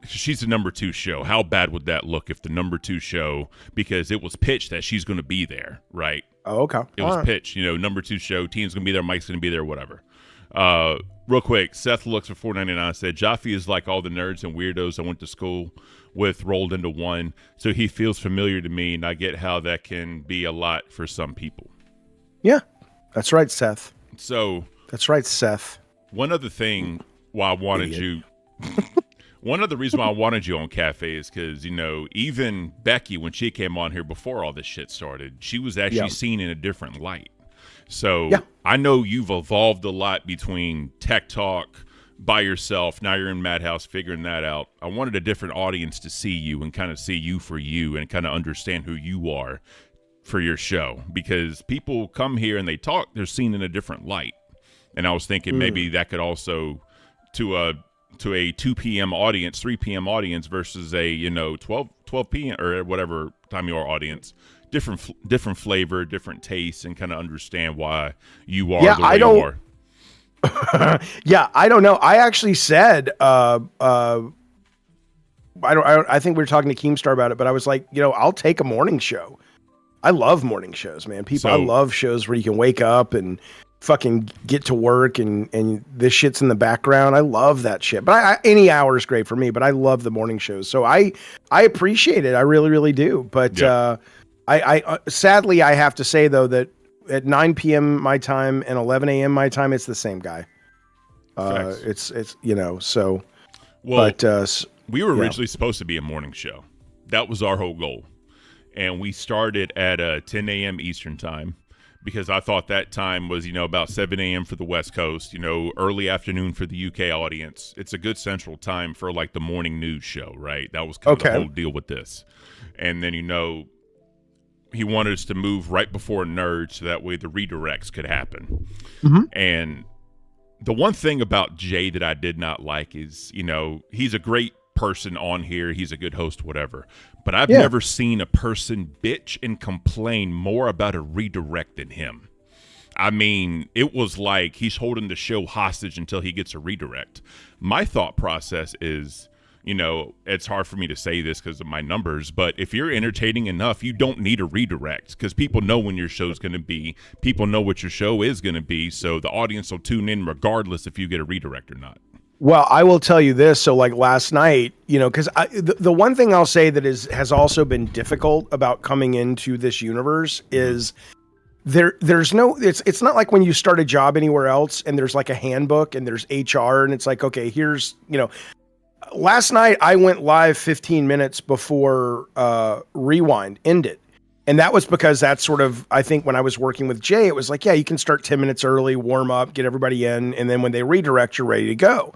She's the number 2 show. How bad would that look if the number 2 show, because it was pitched that she's going to be there, right? Oh, okay. It was pitched, number 2 show. Tina's going to be there. Mike's going to be there, whatever. Real quick, Seth looks for $4.99 said, Jaffy is like all the nerds and weirdos I went to school with rolled into one, so he feels familiar to me, and I get how that can be a lot for some people. Yeah, that's right, Seth. So that's right, Seth. One other thing why I wanted you... One other reason why I wanted you on Cafe is because, even Becky, when she came on here before all this shit started, she was actually seen in a different light. So I know you've evolved a lot between Tech Talk, by yourself. Now you're in Madhouse figuring that out. I wanted a different audience to see you and kind of see you for you and kind of understand who you are for your show. Because people come here and they talk, they're seen in a different light. And I was thinking maybe that could also, to a 2 p.m. audience, 3 p.m. audience versus a 12 p.m. or whatever time your audience, different flavor, different taste, and kind of understand why you are the way you are. I don't know. I actually said I think we were talking to Keemstar about it, but I was like, I'll take a morning show. I love morning shows, man. I love shows where you can wake up and fucking get to work and this shit's in the background. I love that shit. But any hour is great for me, but I love the morning shows. So I appreciate it. I really, really do. But I sadly, I have to say though, that at 9 p.m. my time and 11 a.m. my time, it's the same guy. It's so. Well, but we were originally supposed to be a morning show. That was our whole goal. And we started at 10 a.m. Eastern time, because I thought that time was, about 7 a.m. for the West Coast, early afternoon for the UK audience. It's a good central time for like the morning news show, right? That was kind of the whole deal with this. And then, he wanted us to move right before Nerd so that way the redirects could happen. Mm-hmm. And the one thing about Jay that I did not like is, he's a great person on here. He's a good host, whatever. But I've never seen a person bitch and complain more about a redirect than him. I mean, it was like he's holding the show hostage until he gets a redirect. My thought process is, it's hard for me to say this because of my numbers, but if you're entertaining enough, you don't need a redirect because people know when your show's going to be. People know what your show is going to be, so the audience will tune in regardless if you get a redirect or not. Well, I will tell you this. So like last night, because the one thing I'll say that has also been difficult about coming into this universe is there's no, it's not like when you start a job anywhere else and there's like a handbook and there's HR and it's like, okay, here's, last night I went live 15 minutes before Rewind ended. And that was because that's sort of, I think when I was working with Jay, it was like, yeah, you can start 10 minutes early, warm up, get everybody in. And then when they redirect, you're ready to go.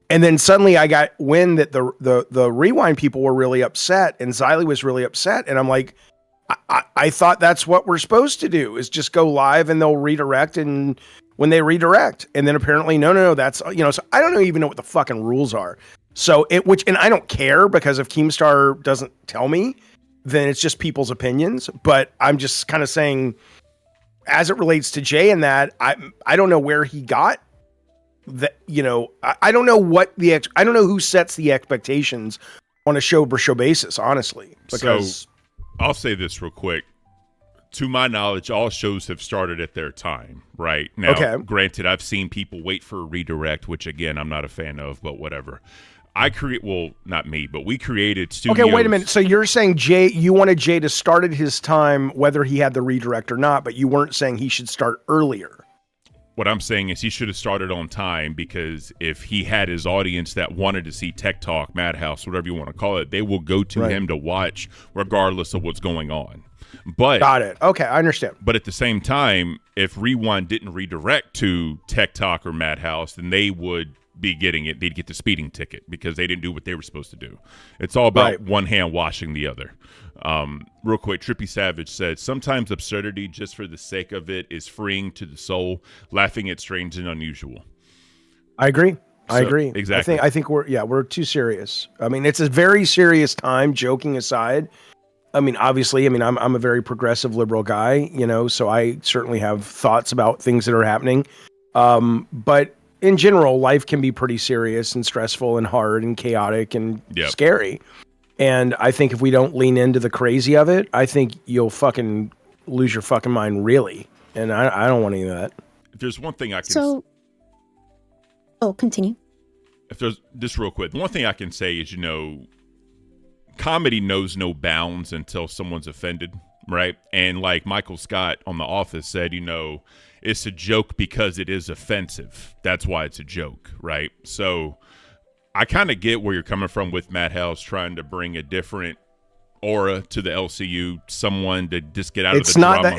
And then suddenly I got wind that the Rewind people were really upset and Xylee was really upset. And I'm like, I thought that's what we're supposed to do is just go live and they'll redirect. And when they redirect, and then apparently, no, that's, so I don't even know what the fucking rules are. So and I don't care because if Keemstar doesn't tell me, then it's just people's opinions. But I'm just kind of saying, as it relates to Jay and that, I don't know where he got that. I don't know I don't know who sets the expectations on a show per show basis, honestly. Because So I'll say this real quick. To my knowledge, all shows have started at their time, right? Now, Okay. Granted, I've seen people wait for a redirect, which again, I'm not a fan of, but whatever. Not me, but we created studios. Okay, wait a minute. So you're saying you wanted Jay to start at his time, whether he had the redirect or not, but you weren't saying he should start earlier. What I'm saying is he should have started on time, because if he had his audience that wanted to see Tech Talk, Madhouse, whatever you want to call it, they will go to him to watch regardless of what's going on. But Got it. Okay, I understand. But at the same time, if Rewind didn't redirect to Tech Talk or Madhouse, then they would be getting it. They'd get the speeding ticket because they didn't do what they were supposed to do. It's all about one hand washing the other. Real quick, Trippy Savage said, sometimes absurdity just for the sake of it is freeing to the soul, laughing at strange and unusual. I agree. I agree. Exactly. I think we're too serious. I mean, it's a very serious time, joking aside. I mean, obviously, I'm a very progressive liberal guy, so I certainly have thoughts about things that are happening. But in general, life can be pretty serious and stressful and hard and chaotic and scary. And I think if we don't lean into the crazy of it, I think you'll fucking lose your fucking mind, really. And I don't want any of that. If there's one thing I can... continue. If there's... Just real quick. The one thing I can say is, comedy knows no bounds until someone's offended, right? And like Michael Scott on The Office said, it's a joke because it is offensive. That's why it's a joke, right? So I kind of get where you're coming from with Madhouse trying to bring a different aura to the LCU, someone to just get out of the drama.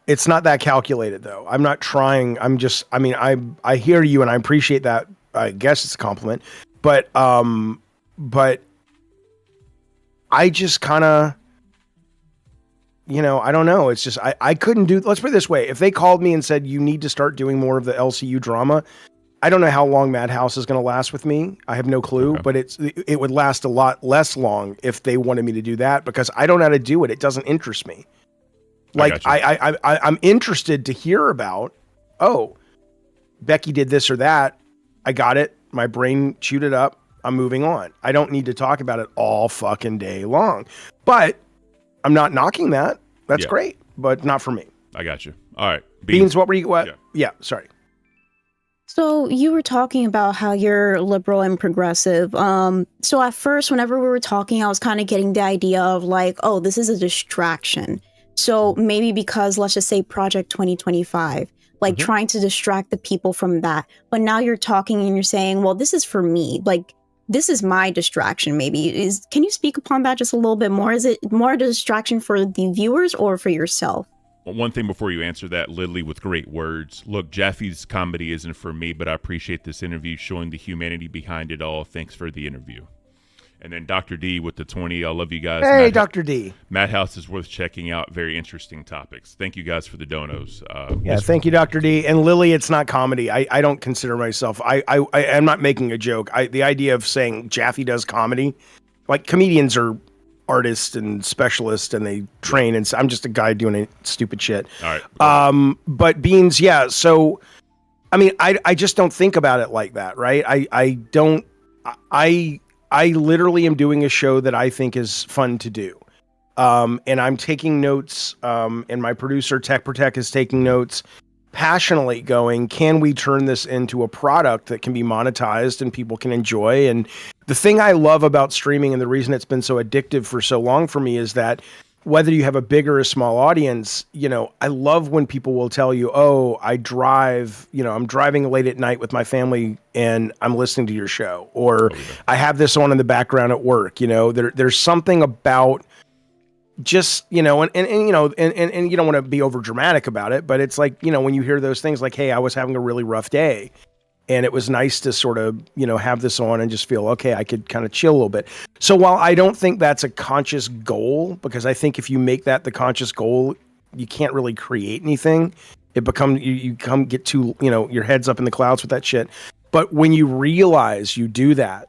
It's not that calculated, though. I'm not trying. I hear you and I appreciate that. I guess it's a compliment, but I just kind of, I don't know. It's just, I couldn't do, let's put it this way. If they called me and said, you need to start doing more of the LCU drama, I don't know how long Madhouse is going to last with me. I have no clue, but it would last a lot less long if they wanted me to do that, because I don't know how to do it. It doesn't interest me. Like I'm interested to hear about, Becky did this or that. I got it. My brain chewed it up. I'm moving on. I don't need to talk about it all fucking day long. But I'm not knocking that. That's great, but not for me. I got you. All right. Beans, what were you... What? Yeah, sorry. So you were talking about how you're liberal and progressive. So at first, whenever we were talking, I was kind of getting the idea of like, this is a distraction. So maybe because, let's just say, Project 2025, like trying to distract the people from that. But now you're talking and you're saying, well, this is for me. Like, this is my distraction, maybe. Can you speak upon that just a little bit more? Is it more a distraction for the viewers or for yourself? One thing before you answer that, Lily with great words. Look, Jaffy's comedy isn't for me, but I appreciate this interview showing the humanity behind it all. Thanks for the interview. And then Dr. D with the 20. I love you guys. Hey, Dr. D. Madhouse is worth checking out. Very interesting topics. Thank you guys for the donos. Thank you, Dr. D. And Lily, it's not comedy. I don't consider myself. I'm not making a joke. The idea of saying Jaffy does comedy, like comedians are artists and specialists and they train, and I'm just a guy doing stupid shit. All right. But Beans, so I just don't think about it like that, right? I literally am doing a show that I think is fun to do. And I'm taking notes, and my producer Tech Protect is taking notes, passionately going, can we turn this into a product that can be monetized and people can enjoy? And the thing I love about streaming, and the reason it's been so addictive for so long for me, is that whether you have a big or a small audience, I love when people will tell you, I drive, I'm driving late at night with my family and I'm listening to your show, or I have this on in the background at work. There's something about just, and you don't want to be over dramatic about it, but it's like, when you hear those things like, hey, I was having a really rough day, and it was nice to sort of, have this on and just feel, okay, I could kind of chill a little bit. So while I don't think that's a conscious goal, because I think if you make that the conscious goal, you can't really create anything. It becomes, you get too, your head's up in the clouds with that shit. But when you realize you do that,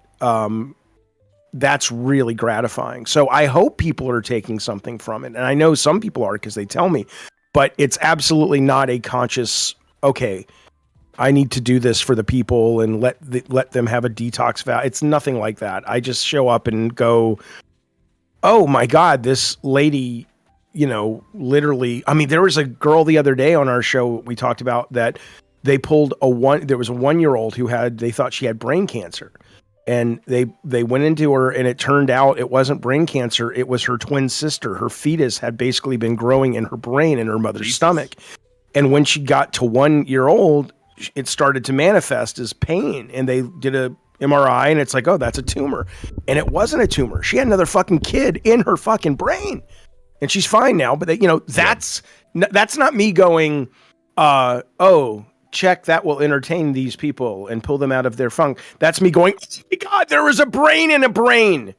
that's really gratifying. So I hope people are taking something from it. And I know some people are because they tell me, but it's absolutely not a conscious, okay, I need to do this for the people and let them have a detox vow. It's nothing like that. I just show up and go, oh my God, this lady, literally, I mean, there was a girl the other day on our show we talked about that they pulled there was a 1-year-old who they thought she had brain cancer. And they went into her, and it turned out it wasn't brain cancer. It was her twin sister. Her fetus had basically been growing in her brain in her mother's stomach. And when she got to 1 year old, it started to manifest as pain. And they did a MRI, and it's like, oh, that's a tumor. And it wasn't a tumor. She had another fucking kid in her fucking brain. And she's fine now. But, that's not me going, oh, check that will entertain these people and pull them out of their funk. That's me going, oh my God, there was a brain in a brain.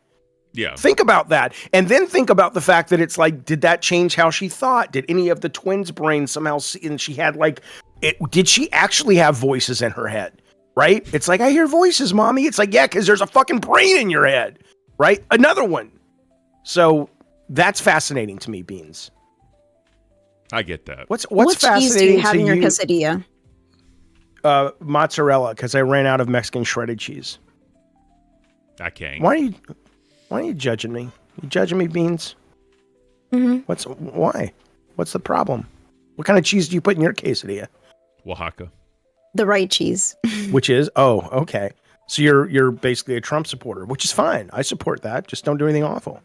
Yeah. Think about that. And then think about the fact that it's like, did that change how she thought? Did any of the twins' brains somehow see, and she had did she actually have voices in her head? Right? It's like, I hear voices, mommy. It's like, yeah, because there's a fucking brain in your head. Right? Another one. So that's fascinating to me, Beans. I get that. What's what fascinating cheese do you have to in your you? quesadilla? Mozzarella, because I ran out of Mexican shredded cheese. I can't. Why are you judging me? You judging me, Beans? Mm-hmm. Why? What's the problem? What kind of cheese do you put in your quesadilla? Oaxaca. The right cheese. Which is okay. So you're basically a Trump supporter, which is fine. I support that. Just don't do anything awful.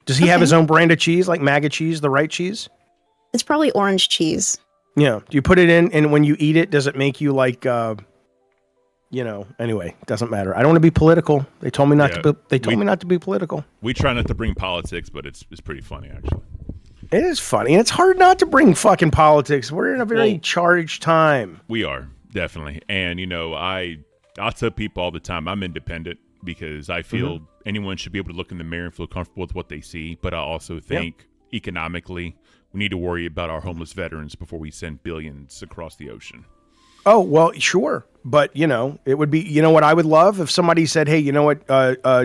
Does he have his own brand of cheese, like MAGA cheese, the right cheese? It's probably orange cheese. Yeah. Do you put it in, and when you eat it, does it make you like, anyway, doesn't matter. I don't want to be political. They told me not to. They told me not to be political. We try not to bring politics, but it's pretty funny actually. It is funny, and it's hard not to bring fucking politics. We're in a very charged time. We are definitely, and I'll tell people all the time I'm independent because I feel anyone should be able to look in the mirror and feel comfortable with what they see. But I also think economically, we need to worry about our homeless veterans before we send billions across the ocean. Oh, well, sure. But, it would be, what I would love if somebody said, hey, you know what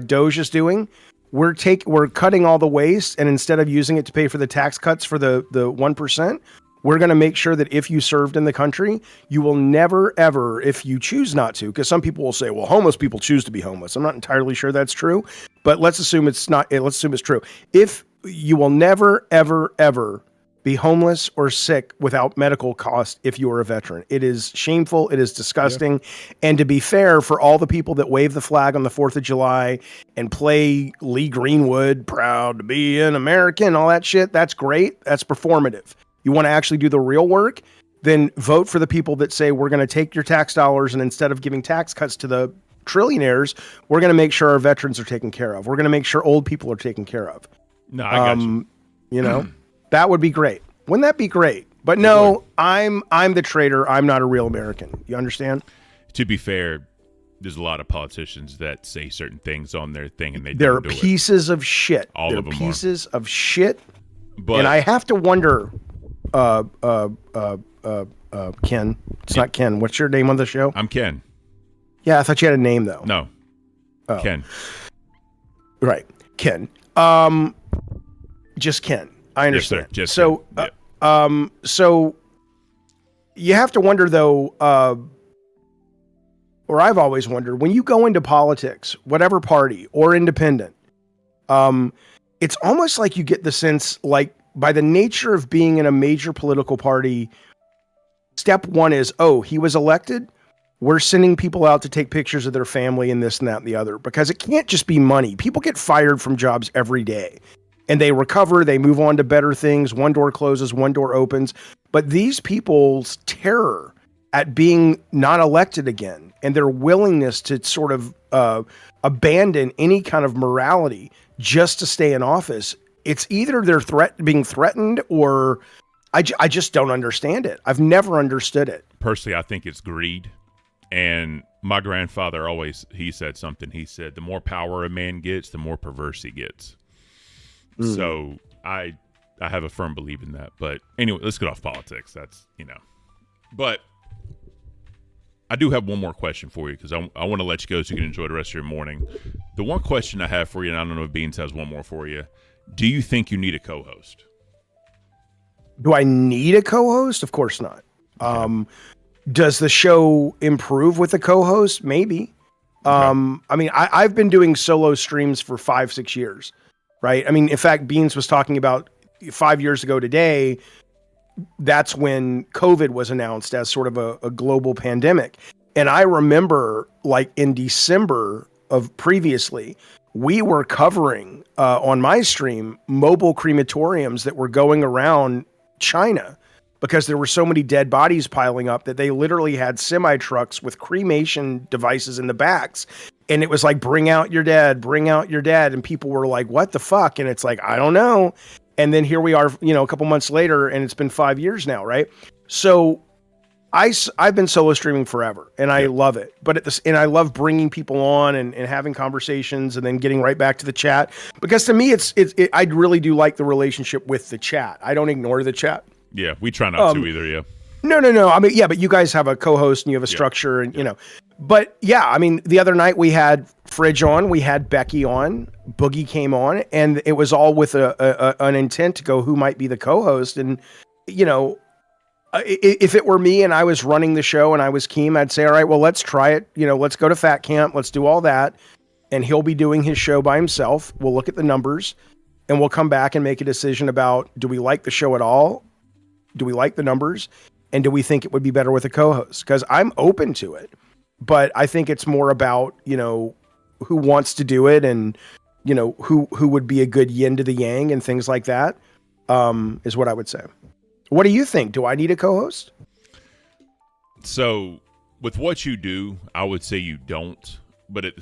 Doge is doing? We're cutting all the waste, and instead of using it to pay for the tax cuts for the 1%, we're going to make sure that if you served in the country, you will never, ever, if you choose not to, because some people will say, well, homeless people choose to be homeless. I'm not entirely sure that's true, but let's assume it's not. Let's assume it's true. If you will never, ever, ever be homeless or sick without medical cost if you are a veteran. It is shameful. It is disgusting. Yeah. And to be fair, for all the people that wave the flag on the 4th of July and play Lee Greenwood, proud to be an American, all that shit, that's great. That's performative. You want to actually do the real work? Then vote for the people that say we're going to take your tax dollars, and instead of giving tax cuts to the trillionaires, we're going to make sure our veterans are taken care of. We're going to make sure old people are taken care of. No, I got you. That would be great. Wouldn't that be great? But no, I'm the traitor. I'm not a real American. You understand? To be fair, there's a lot of politicians that say certain things on their thing, and they're pieces of shit. All of them pieces of shit. But and I have to wonder, Ken. It's not Ken. What's your name on the show? I'm Ken. Yeah, I thought you had a name though. No. Oh. Ken. Right, Ken. Just Ken. I understand. Yes, sir. Just so, so you have to wonder though, or I've always wondered, when you go into politics, whatever party or independent, it's almost like you get the sense, like by the nature of being in a major political party, step one is, oh, he was elected. We're sending people out to take pictures of their family and this and that and the other, because it can't just be money. People get fired from jobs every day. And they recover, they move on to better things. One door closes, one door opens. But these people's terror at being not elected again, and their willingness to sort of abandon any kind of morality just to stay in office, it's either they're being threatened, or I just don't understand it. I've never understood it. Personally, I think it's greed. And my grandfather he said something. He said, the more power a man gets, the more perverse he gets. So I have a firm belief in that. But anyway, let's get off politics. That's, but I do have one more question for you because I want to let you go so you can enjoy the rest of your morning. The one question I have for you, and I don't know if Beans has one more for you. Do you think you need a co-host? Do I need a co-host? Of course not. Okay. Does the show improve with a co-host? Maybe. Okay. I mean, I've been doing solo streams for 5-6 years, right? I mean, in fact, Beans was talking about 5 years ago today. That's when COVID was announced as sort of a global pandemic. And I remember like in December of previously, we were covering on my stream mobile crematoriums that were going around China because there were so many dead bodies piling up that they literally had semi trucks with cremation devices in the backs. And it was like, bring out your dead, bring out your dead. And people were like, what the fuck? And it's like, I don't know. And then here we are, a couple months later, and it's been 5 years now, right? So I've been solo streaming forever, and I love it. But and I love bringing people on and having conversations, and then getting right back to the chat. Because to me, I really do like the relationship with the chat. I don't ignore the chat. Yeah, we try not to either. Yeah. No. I mean, yeah, but you guys have a co-host and you have a structure, and But yeah, I mean, the other night we had Fridge on, we had Becky on, Boogie came on, and it was all with an intent to go who might be the co-host. And, if it were me and I was running the show and I was Keem, I'd say, all right, well, let's try it. Let's go to Fat Camp. Let's do all that. And he'll be doing his show by himself. We'll look at the numbers and we'll come back and make a decision about, do we like the show at all? Do we like the numbers? And do we think it would be better with a co-host? Because I'm open to it. But I think it's more about, who wants to do it and, who would be a good yin to the yang and things like that, is what I would say. What do you think? Do I need a co-host? So with what you do, I would say you don't. But at the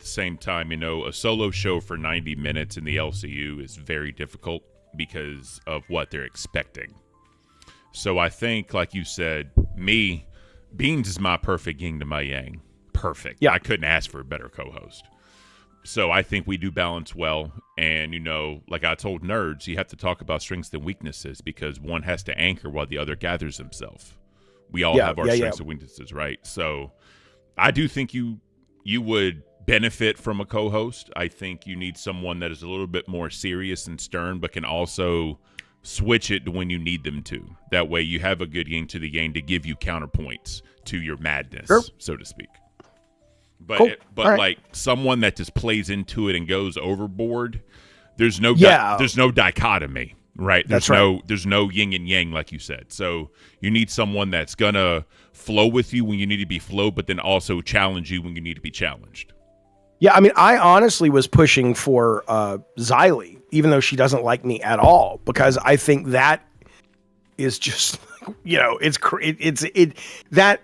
same time, a solo show for 90 minutes in the LCU is very difficult because of what they're expecting. So I think, like you said, Beans is my perfect yin to my yang. Perfect. Yeah. I couldn't ask for a better co-host. So I think we do balance well. And, like I told nerds, you have to talk about strengths and weaknesses because one has to anchor while the other gathers himself. We all have our strengths and weaknesses, right? So I do think you would benefit from a co-host. I think you need someone that is a little bit more serious and stern, but can also switch it to when you need them to. That way you have a good yin to the yang to give you counterpoints to your madness, so to speak. But cool. Right. Like someone that just plays into it and goes overboard, there's no dichotomy, right? There's no yin and yang, like you said. So you need someone that's gonna flow with you when you need to be flowed, but then also challenge you when you need to be challenged. Yeah, I mean, I honestly was pushing for Xylee, even though she doesn't like me at all, because I think that is just, that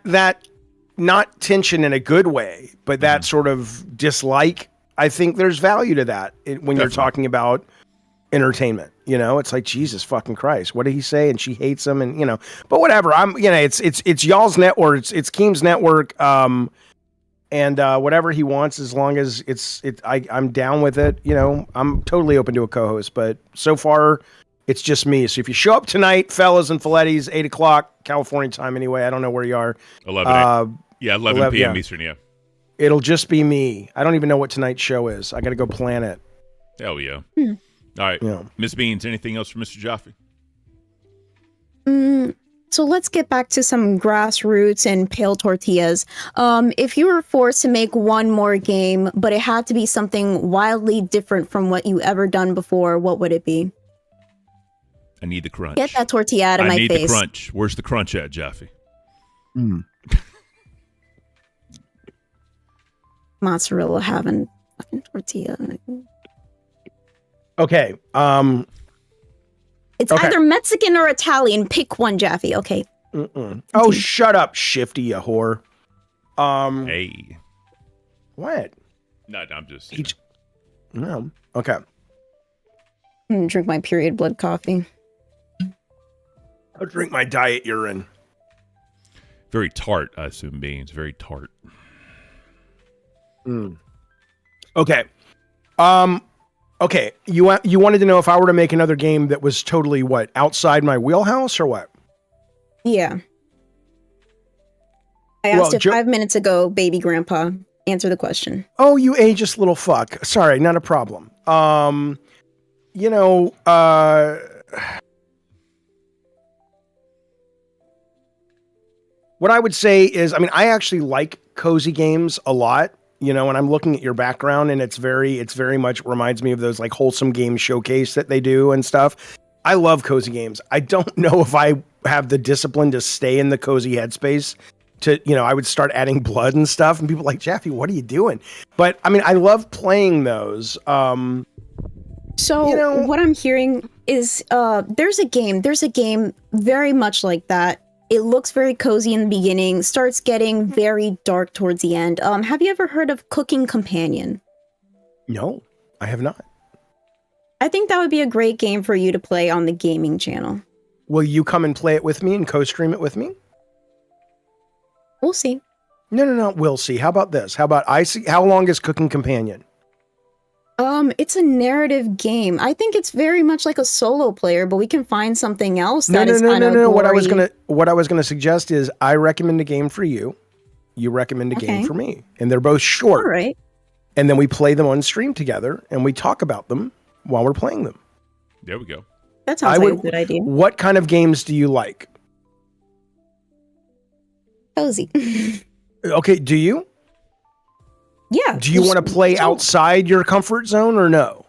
not tension in a good way, but that sort of dislike. I think there's value to that when you're talking about entertainment. It's like, Jesus fucking Christ, what did he say? And she hates him, and but whatever. It's y'all's network. It's Keem's network. And whatever he wants, as long as I'm down with it. I'm totally open to a co-host, but so far it's just me. So if you show up tonight, fellas and Filettis, 8:00 California time anyway. I don't know where you are. 11 p.m. Eastern. Yeah. It'll just be me. I don't even know what tonight's show is. I got to go plan it. Hell yeah. All right. Miss Beans, anything else for Mr. Jaffe? So let's get back to some grassroots and pale tortillas. If you were forced to make one more game, but it had to be something wildly different from what you ever done before, what would it be? I need the crunch. Get that tortilla out of my face. I need the crunch. Where's the crunch at, Jaffy? Mozzarella having fucking tortilla. Okay. It's either Mexican or Italian. Pick one, Jaffy. Okay. Oh, shut up, Shifty, you whore. Hey. What? No, I'm just. No. Okay. I'm gonna drink my period blood coffee. I'll drink my diet urine. Very tart, I assume, Beans. Very tart. Okay. Okay, you wanted to know if I were to make another game that was totally outside my wheelhouse or what? Yeah. I asked it 5 minutes ago, baby grandpa. Answer the question. Oh, you ageist little fuck. Sorry, not a problem. You know, what I would say is, I mean, I actually like cozy games a lot, you know, and I'm looking at your background and it's very much reminds me of those like wholesome game showcase that they do and stuff. I love cozy games. I don't know if I have the discipline to stay in the cozy headspace to, you know, I would start adding blood and stuff and people are like, Jaffy, what are you doing? But I mean, I love playing those. So, you know, what I'm hearing is there's a game very much like that. It looks very cozy in the beginning, starts getting very dark towards the end. Have you ever heard of Cooking Companion? No, I have not. I think that would be a great game for you to play on the gaming channel. Will you come and play it with me and co-stream it with me? We'll see. No, we'll see. How about this? How about how long is Cooking Companion? It's a narrative game. I think it's very much like a solo player, but we can find something else that is kind of No. What I was gonna suggest is I recommend a game for you. You recommend a game for me, and they're both short. All right. And then we play them on stream together, and we talk about them while we're playing them. There we go. That sounds like a good idea. What kind of games do you like? Cozy. Okay, do you? Yeah. Do you want to play outside your comfort zone or no?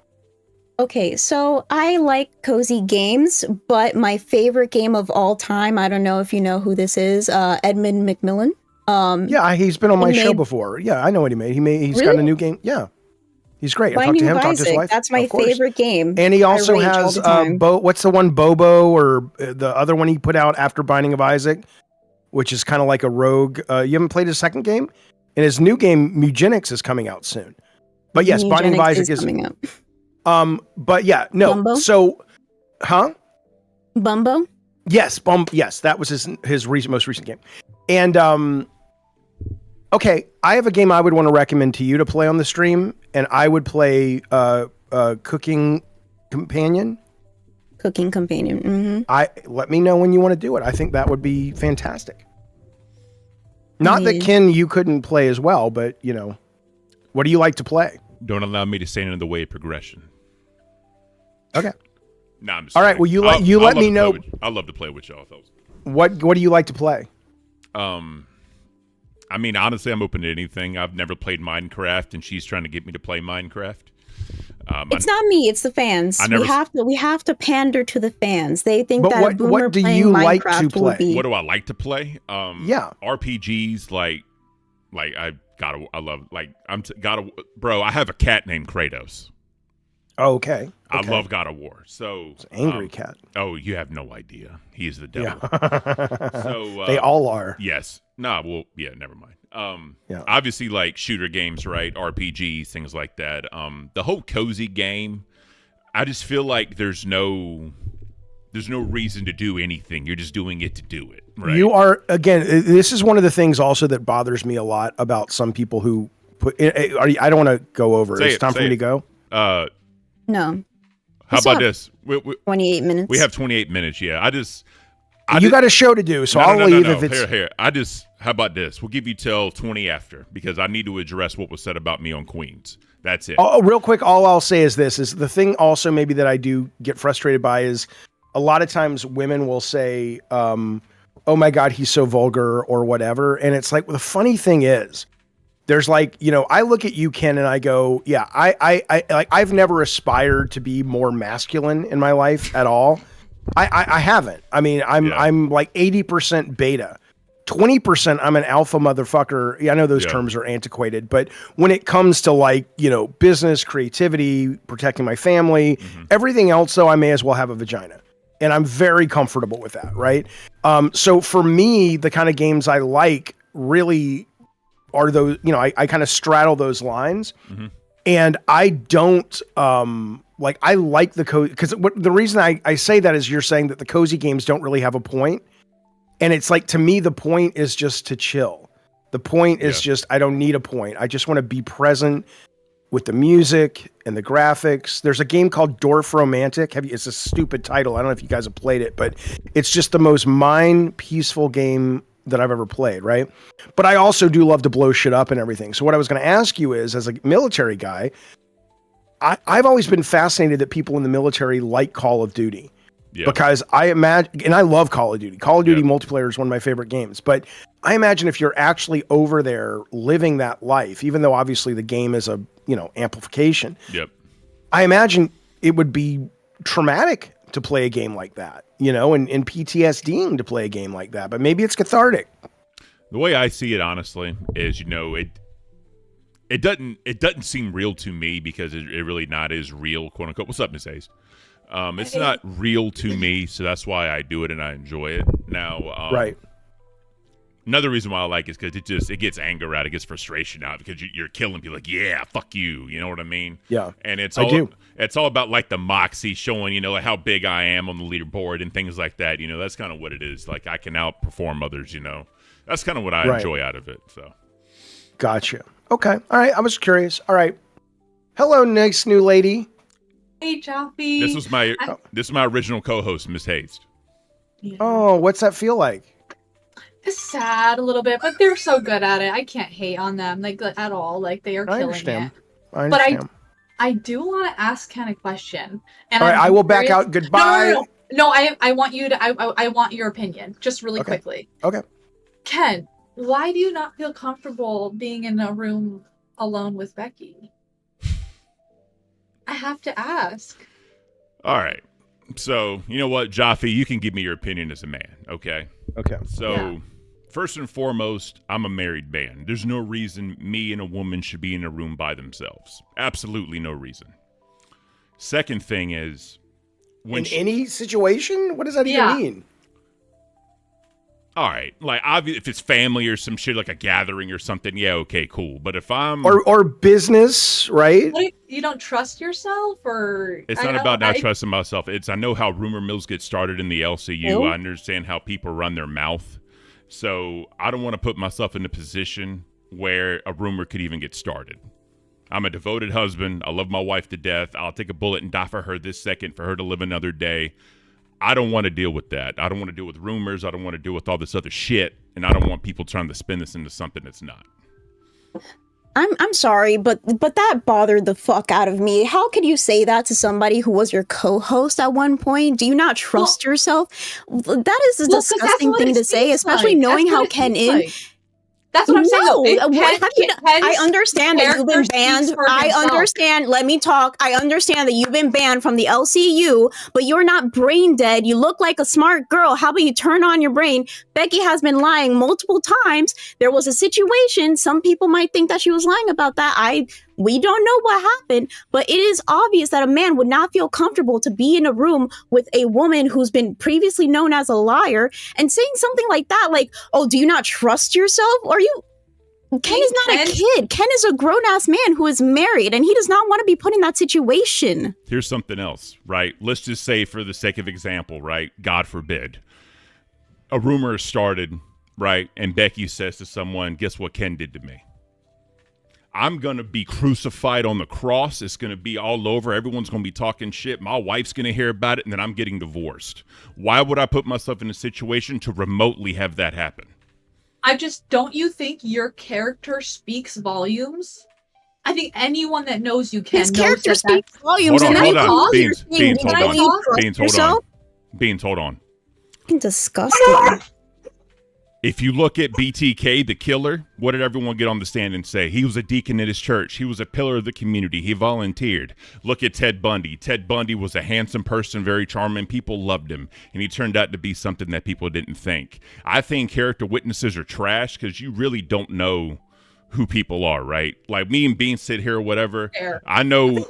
Okay, so I like cozy games, but my favorite game of all time, I don't know if you know who this is, Edmund McMillan. Yeah, he's been on my show before. Yeah, I know what he made. He's got a new game. Yeah. He's great. I talked to him, talked to his wife. That's my favorite game. And he also has what's the one, Bobo, or the other one he put out after Binding of Isaac, which is kind of like a rogue. You haven't played his second game? And his new game, Eugenics, is coming out soon. But yes, Binding of Isaac is coming out. But yeah, no. Bumbo? So, huh? Bumbo? Yes, yes, that was his most recent game. And okay, I have a game I would want to recommend to you to play on the stream, and I would play Cooking Companion. Cooking Companion. Mm-hmm. Let me know when you want to do it. I think that would be fantastic. Not that Ken, you couldn't play as well, but you know, what do you like to play? Don't allow me to stand in the way of progression. Okay. Nah, I'm just all right. Well, you let me know. I love to play with y'all, fellas. What do you like to play? I mean, honestly, I'm open to anything. I've never played Minecraft, and she's trying to get me to play Minecraft. It's not me; it's the fans. We have to pander to the fans. They think that a boomer what do playing you Minecraft like to play? will be. What do I like to play? Yeah, RPGs like bro. I have a cat named Kratos. Okay. I love God of War. So it's an angry cat. Oh, you have no idea. He is the devil. Yeah. So they all are. Yes. Nah. Well. Yeah. Never mind. Yeah. Obviously, like shooter games, right? RPGs, things like that. The whole cozy game. I just feel like there's no reason to do anything. You're just doing it to do it. Right? You are, again, this is one of the things also that bothers me a lot about some people who put. I don't want to go over. It's time for me to go. No. How about this? 28 minutes. We have 28 minutes. Yeah. You got a show to do, so I'll leave if it's here. How about this? We'll give you till 20 after because I need to address what was said about me on Queens. That's it. Oh, real quick, all I'll say is this: is the thing also maybe that I do get frustrated by is a lot of times women will say, "Oh my God, he's so vulgar" or whatever, and it's like, well, the funny thing is, there's like, you know, I look at you, Ken, and I go, yeah, I've never aspired to be more masculine in my life at all. I haven't. I mean, I'm like 80% beta. 20% I'm an alpha motherfucker. Yeah, I know those terms are antiquated, but when it comes to like, you know, business, creativity, protecting my family, everything else, though, I may as well have a vagina. And I'm very comfortable with that, right? So for me, the kind of games I like really are those, you know, I kind of straddle those lines. And I don't, like, I like the cozy, because the reason I say that is you're saying that the cozy games don't really have a point. And it's like, to me, the point is just to chill. The point is just, I don't need a point. I just want to be present with the music and the graphics. There's a game called Dwarf Romantic. It's a stupid title. I don't know if you guys have played it, but it's just the most peaceful game that I've ever played, right? But I also do love to blow shit up and everything. So what I was going to ask you is, as a military guy, I've always been fascinated that people in the military like Call of Duty. Yeah. Because I imagine, and I love Call of Duty. Call of Duty multiplayer is one of my favorite games. But I imagine if you're actually over there living that life, even though obviously the game is a, amplification. Yep. I imagine it would be traumatic to play a game like that, and PTSDing to play a game like that. But maybe it's cathartic. The way I see it, honestly, is it doesn't seem real to me because it really not is real, quote unquote. What's up, Miss Hayes? It's not real to me, so that's why I do it and I enjoy it. Now, right. Another reason why I like it is because it gets anger out, it gets frustration out because you're killing people. Like, yeah, fuck you. You know what I mean? Yeah. And it's all about like the moxie, showing like how big I am on the leaderboard and things like that. That's kind of what it is. Like I can outperform others. That's kind of what I enjoy out of it. So. Gotcha. Okay. All right. I was curious. All right. Hello, nice new lady. Hey, Jaffy. This is my original co-host, Miss Hayes. Yeah. Oh, what's that feel like? It's sad a little bit, but they're so good at it. I can't hate on them at all. Like they are killing it. I understand. But I do want to ask kind of question. And all right, I will back out. Goodbye. No, I want you to. I want your opinion, just really quickly. Okay. Ken, why do you not feel comfortable being in a room alone with Becky? I have to ask. All right. So, you know what, Jaffy, you can give me your opinion as a man, okay? Okay. So, first and foremost, I'm a married man. There's no reason me and a woman should be in a room by themselves. Absolutely no reason. Second thing is... in any situation? What does that even mean? All right, like if it's family or some shit like a gathering or something, yeah, okay, cool. But if I'm or business, right? What, you don't trust yourself, or it's not about not trusting myself. It's I know how rumor mills get started in the LCU. I understand how people run their mouth, so I don't want to put myself in a position where a rumor could even get started. I'm a devoted husband. I love my wife to death. I'll take a bullet and die for her this second for her to live another day. I don't want to deal with that. I don't want to deal with rumors. I don't want to deal with all this other shit. And I don't want people trying to spin this into something that's not. I'm sorry, but that bothered the fuck out of me. How could you say that to somebody who was your co-host at one point? Do you not trust yourself? That is a disgusting thing to say, especially knowing how Ken is. That's what I'm saying. I understand that you've been banned. I understand. Let me talk. I understand that you've been banned from the LCU, but you're not brain dead. You look like a smart girl. How about you turn on your brain? Becky has been lying multiple times. There was a situation. Some people might think that she was lying about that. We don't know what happened, but it is obvious that a man would not feel comfortable to be in a room with a woman who's been previously known as a liar and saying something like that, like, oh, do you not trust yourself? Ken is not a kid. Ken is a grown-ass man who is married, and he does not want to be put in that situation. Here's something else, right? Let's just say, for the sake of example, right? God forbid. A rumor is started, right? And Becky says to someone, guess what Ken did to me? I'm going to be crucified on the cross. It's going to be all over. Everyone's going to be talking shit. My wife's going to hear about it, and then I'm getting divorced. Why would I put myself in a situation to remotely have that happen? Don't you think your character speaks volumes? I think anyone that knows you can. His character speaks volumes. Hold on. Beans, hold on. Fucking disgusting. If you look at BTK, the killer, what did everyone get on the stand and say? He was a deacon at his church. He was a pillar of the community. He volunteered. Look at Ted Bundy. Ted Bundy was a handsome person, very charming. People loved him. And he turned out to be something that people didn't think. I think character witnesses are trash because you really don't know who people are, right? Like me and Bean sit here or whatever. I know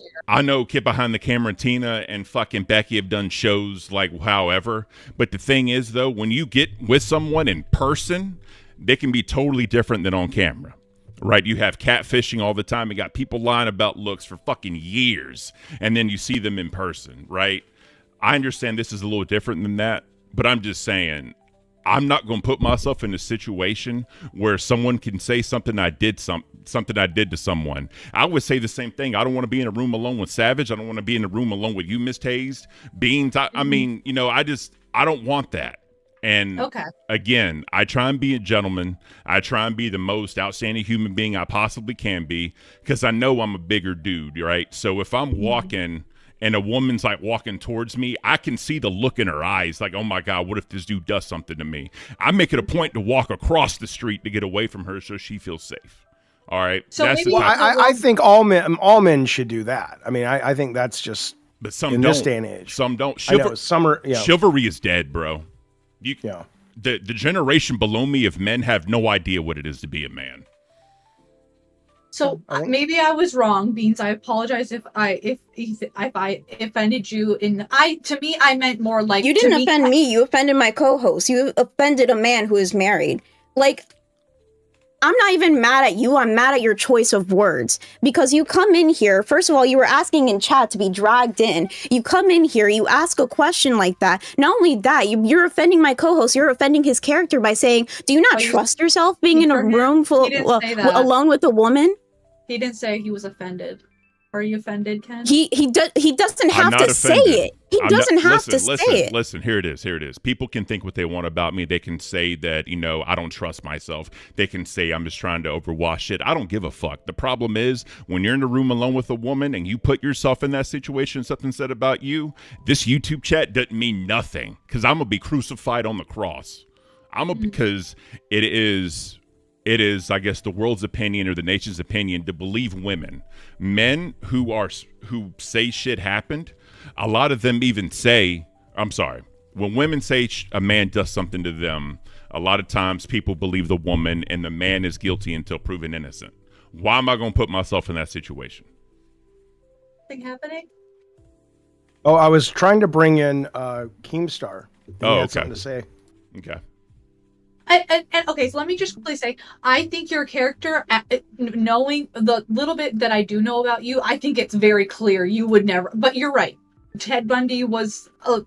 Kid Behind the Camera, Tina, and fucking Becky have done shows like however. But the thing is, though, when you get with someone in person, they can be totally different than on camera, right? You have catfishing all the time. You got people lying about looks for fucking years, and then you see them in person, right? I understand this is a little different than that, but I'm just saying, I'm not going to put myself in a situation where someone can say something I did something I did to someone. I would say the same thing. I don't want to be in a room alone with Savage. I don't want to be in a room alone with you, Miss Tased. Beans. I mean, I don't want that. And Okay. again, I try and be a gentleman. I try and be the most outstanding human being I possibly can be because I know I'm a bigger dude, right? So if I'm walking and a woman's like walking towards me, I can see the look in her eyes like, oh my God, what if this dude does something to me? I make it a point to walk across the street to get away from her so she feels safe. All right. So That's maybe the type- I think all men should do that. I mean, I think that's just but some in don't. this day and age. Some don't. I know, some are, Chivalry is dead, bro. Yeah. The generation below me of men have no idea what it is to be a man. So maybe I was wrong, Beans. I apologize if I offended you. To me, I meant more like You didn't offend me. You offended my co-host. You offended a man who is married. Like, I'm not even mad at you. I'm mad at your choice of words. Because you come in here, first of all, you were asking in chat to be dragged in. You come in here, you ask a question like that. Not only that, you're offending my co-host. You're offending his character by saying, do you not trust yourself being in a room full alone with a woman? He didn't say he was offended. Are you offended, Ken? He doesn't have to say it. He doesn't have to say it. Listen, here it is. People can think what they want about me. They can say that, I don't trust myself. They can say I'm just trying to overwash it. I don't give a fuck. The problem is when you're in a room alone with a woman and you put yourself in that situation, something said about you, this YouTube chat doesn't mean nothing because I'm going to be crucified on the cross. Because it is, I guess, the world's opinion or the nation's opinion to believe women. Men who say shit happened, a lot of them even say, I'm sorry, when women say a man does something to them, a lot of times people believe the woman and the man is guilty until proven innocent. Why am I going to put myself in that situation? Something happening? Oh, I was trying to bring in Keemstar. Oh, okay. Something to say. Okay. And okay, so let me just quickly say, I think your character, knowing the little bit that I do know about you, I think it's very clear you would never. But you're right. Ted Bundy was, a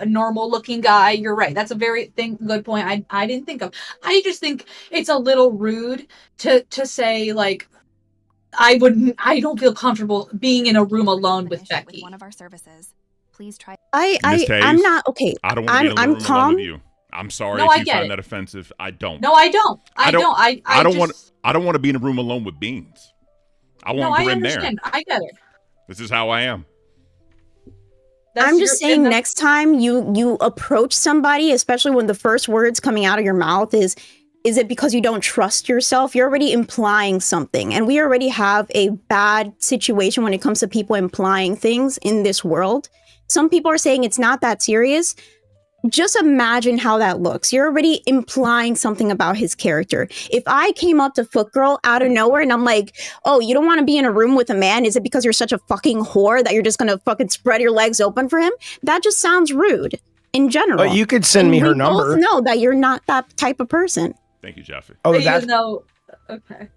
normal looking guy. You're right. That's a very good point. I didn't think of. I just think it's a little rude to say like, I don't feel comfortable being in a room alone with Becky. One of our services. Please try. I'm not okay. I don't want to be in a room alone with you. I'm sorry if you find that offensive. I don't. No, I don't. I don't want to be in a room alone with Beans. I want Grim there. I get it. This is how I am. I'm just saying next time you approach somebody, especially when the first words coming out of your mouth is it because you don't trust yourself? You're already implying something. And we already have a bad situation when it comes to people implying things in this world. Some people are saying it's not that serious. Just imagine how that looks. You're already implying something about his character. If I came up to Foot Girl out of nowhere and I'm like, oh, you don't want to be in a room with a man? Is it because you're such a fucking whore that you're just going to fucking spread your legs open for him? That just sounds rude in general. But you could send me her number. We both know that you're not that type of person. Thank you, Jaffy. Oh, that's... Okay.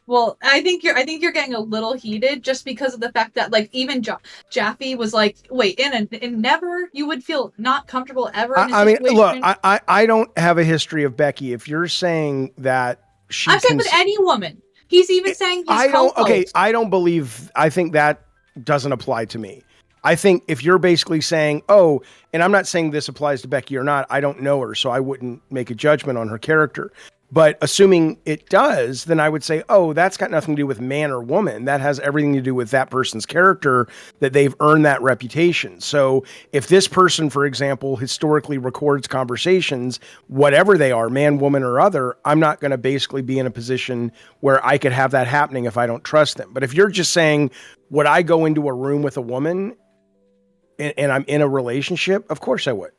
Well, I think you're getting a little heated just because of the fact that like even Jaffy was like, wait, in never you would feel not comfortable ever. I mean, look, I don't have a history of Becky. If you're saying that I'm saying with any woman, he's even saying he's I don't believe. I think that doesn't apply to me. I think if you're basically saying, oh, and I'm not saying this applies to Becky or not. I don't know her, so I wouldn't make a judgment on her character. But assuming it does, then I would say, oh, that's got nothing to do with man or woman. That has everything to do with that person's character, that they've earned that reputation. So if this person, for example, historically records conversations, whatever they are, man, woman, or other, I'm not going to basically be in a position where I could have that happening if I don't trust them. But if you're just saying, would I go into a room with a woman and I'm in a relationship? Of course I would.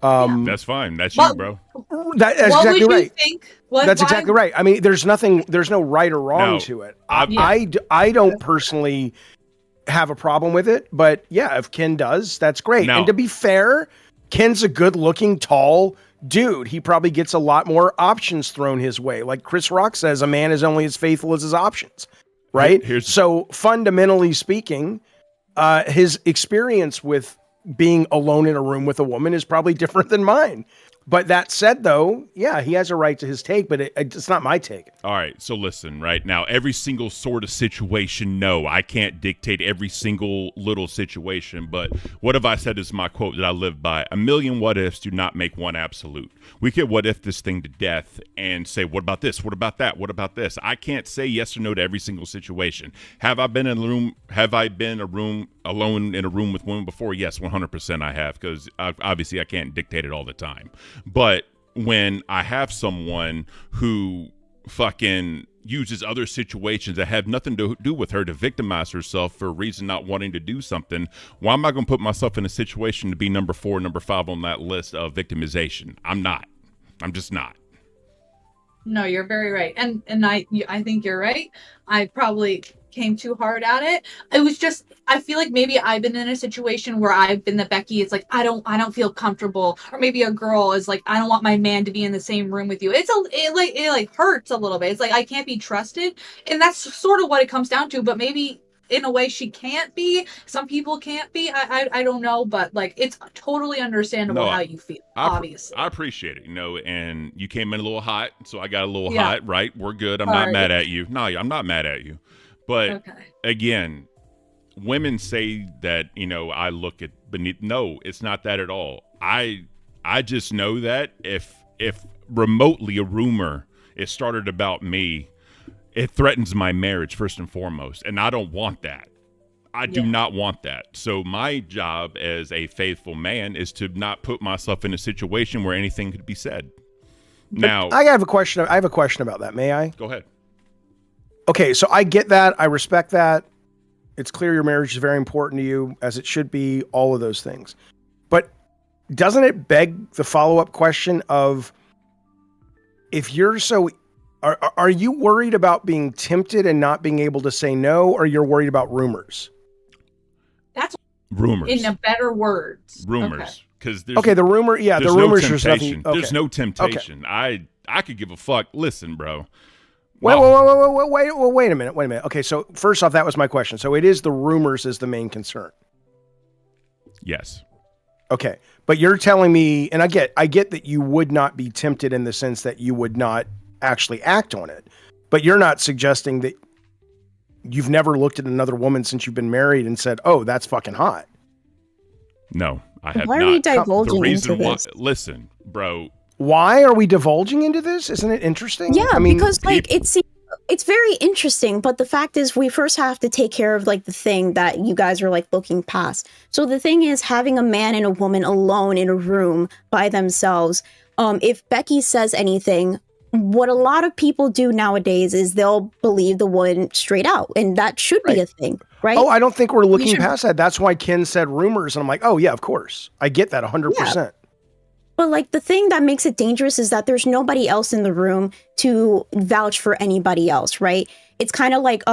That's fine. That's you, bro. That's exactly right. That's exactly right. I mean, there's no right or wrong to it. I don't personally have a problem with it, but yeah, if Ken does, that's great. And to be fair, Ken's a good looking, tall dude. He probably gets a lot more options thrown his way. Like Chris Rock says, a man is only as faithful as his options, right? So fundamentally speaking, his experience with being alone in a room with a woman is probably different than mine. But that said, though, yeah, he has a right to his take, but it's not my take. All right, so listen, right now, every single sort of situation, no, I can't dictate every single little situation, but what have I said is my quote that I live by? A million what ifs do not make one absolute. We could what if this thing to death and say, what about this? What about that? What about this? I can't say yes or no to every single situation. Have I been alone in a room with women before? Yes, 100% I have, because obviously I can't dictate it all the time. But when I have someone who fucking uses other situations that have nothing to do with her to victimize herself for a reason not wanting to do something, why am I going to put myself in a situation to be number 4, number 5 on that list of victimization? I'm not. I'm just not. No, you're very right. And I think you're right. I probably came too hard at it. It was just, I feel like maybe I've been in a situation where I've been the Becky. It's like, I don't feel comfortable. Or maybe a girl is like, I don't want my man to be in the same room with you. It hurts a little bit. It's like, I can't be trusted. And that's sort of what it comes down to. But maybe in a way she can't be. Some people can't be. I don't know. But like, it's totally understandable how you feel, obviously. I appreciate it, and you came in a little hot. So I got a little hot, right? We're good. I'm not mad at you. No, I'm not mad at you. But again, women say that, I look at beneath. No, it's not that at all. I just know that if remotely a rumor is started about me, it threatens my marriage first and foremost. And I don't want that. I do not want that. So my job as a faithful man is to not put myself in a situation where anything could be said. Now, I have a question. I have a question about that. May I? Go ahead. Okay, so I get that. I respect that. It's clear your marriage is very important to you, as it should be, all of those things. But doesn't it beg the follow-up question of, if you're so... Are you worried about being tempted and not being able to say no, or you're worried about rumors? That's rumors. In better words. Rumors. Because the rumor, the rumors. There's nothing. There's no temptation. I could give a fuck. Listen, bro. Wait a minute. Okay, so first off, that was my question. So it is the rumors is the main concern. Yes. Okay, but you're telling me, and I get that you would not be tempted in the sense that you would not actually act on it, but you're not suggesting that you've never looked at another woman since you've been married and said, "Oh, that's fucking hot." No, I have not. Why are we divulging into this? Listen, bro. Why are we divulging into this? Isn't it interesting? Yeah, because it's very interesting, but the fact is we first have to take care of like the thing that you guys are like looking past. So the thing is, having a man and a woman alone in a room by themselves, if Becky says anything, what a lot of people do nowadays is they'll believe the woman straight out, and that should be a thing, right? Oh, I don't think we're looking past that. That's why Ken said rumors, and I'm like, oh yeah, of course. I get that 100%. But like the thing that makes it dangerous is that there's nobody else in the room to vouch for anybody else, right? It's kind of like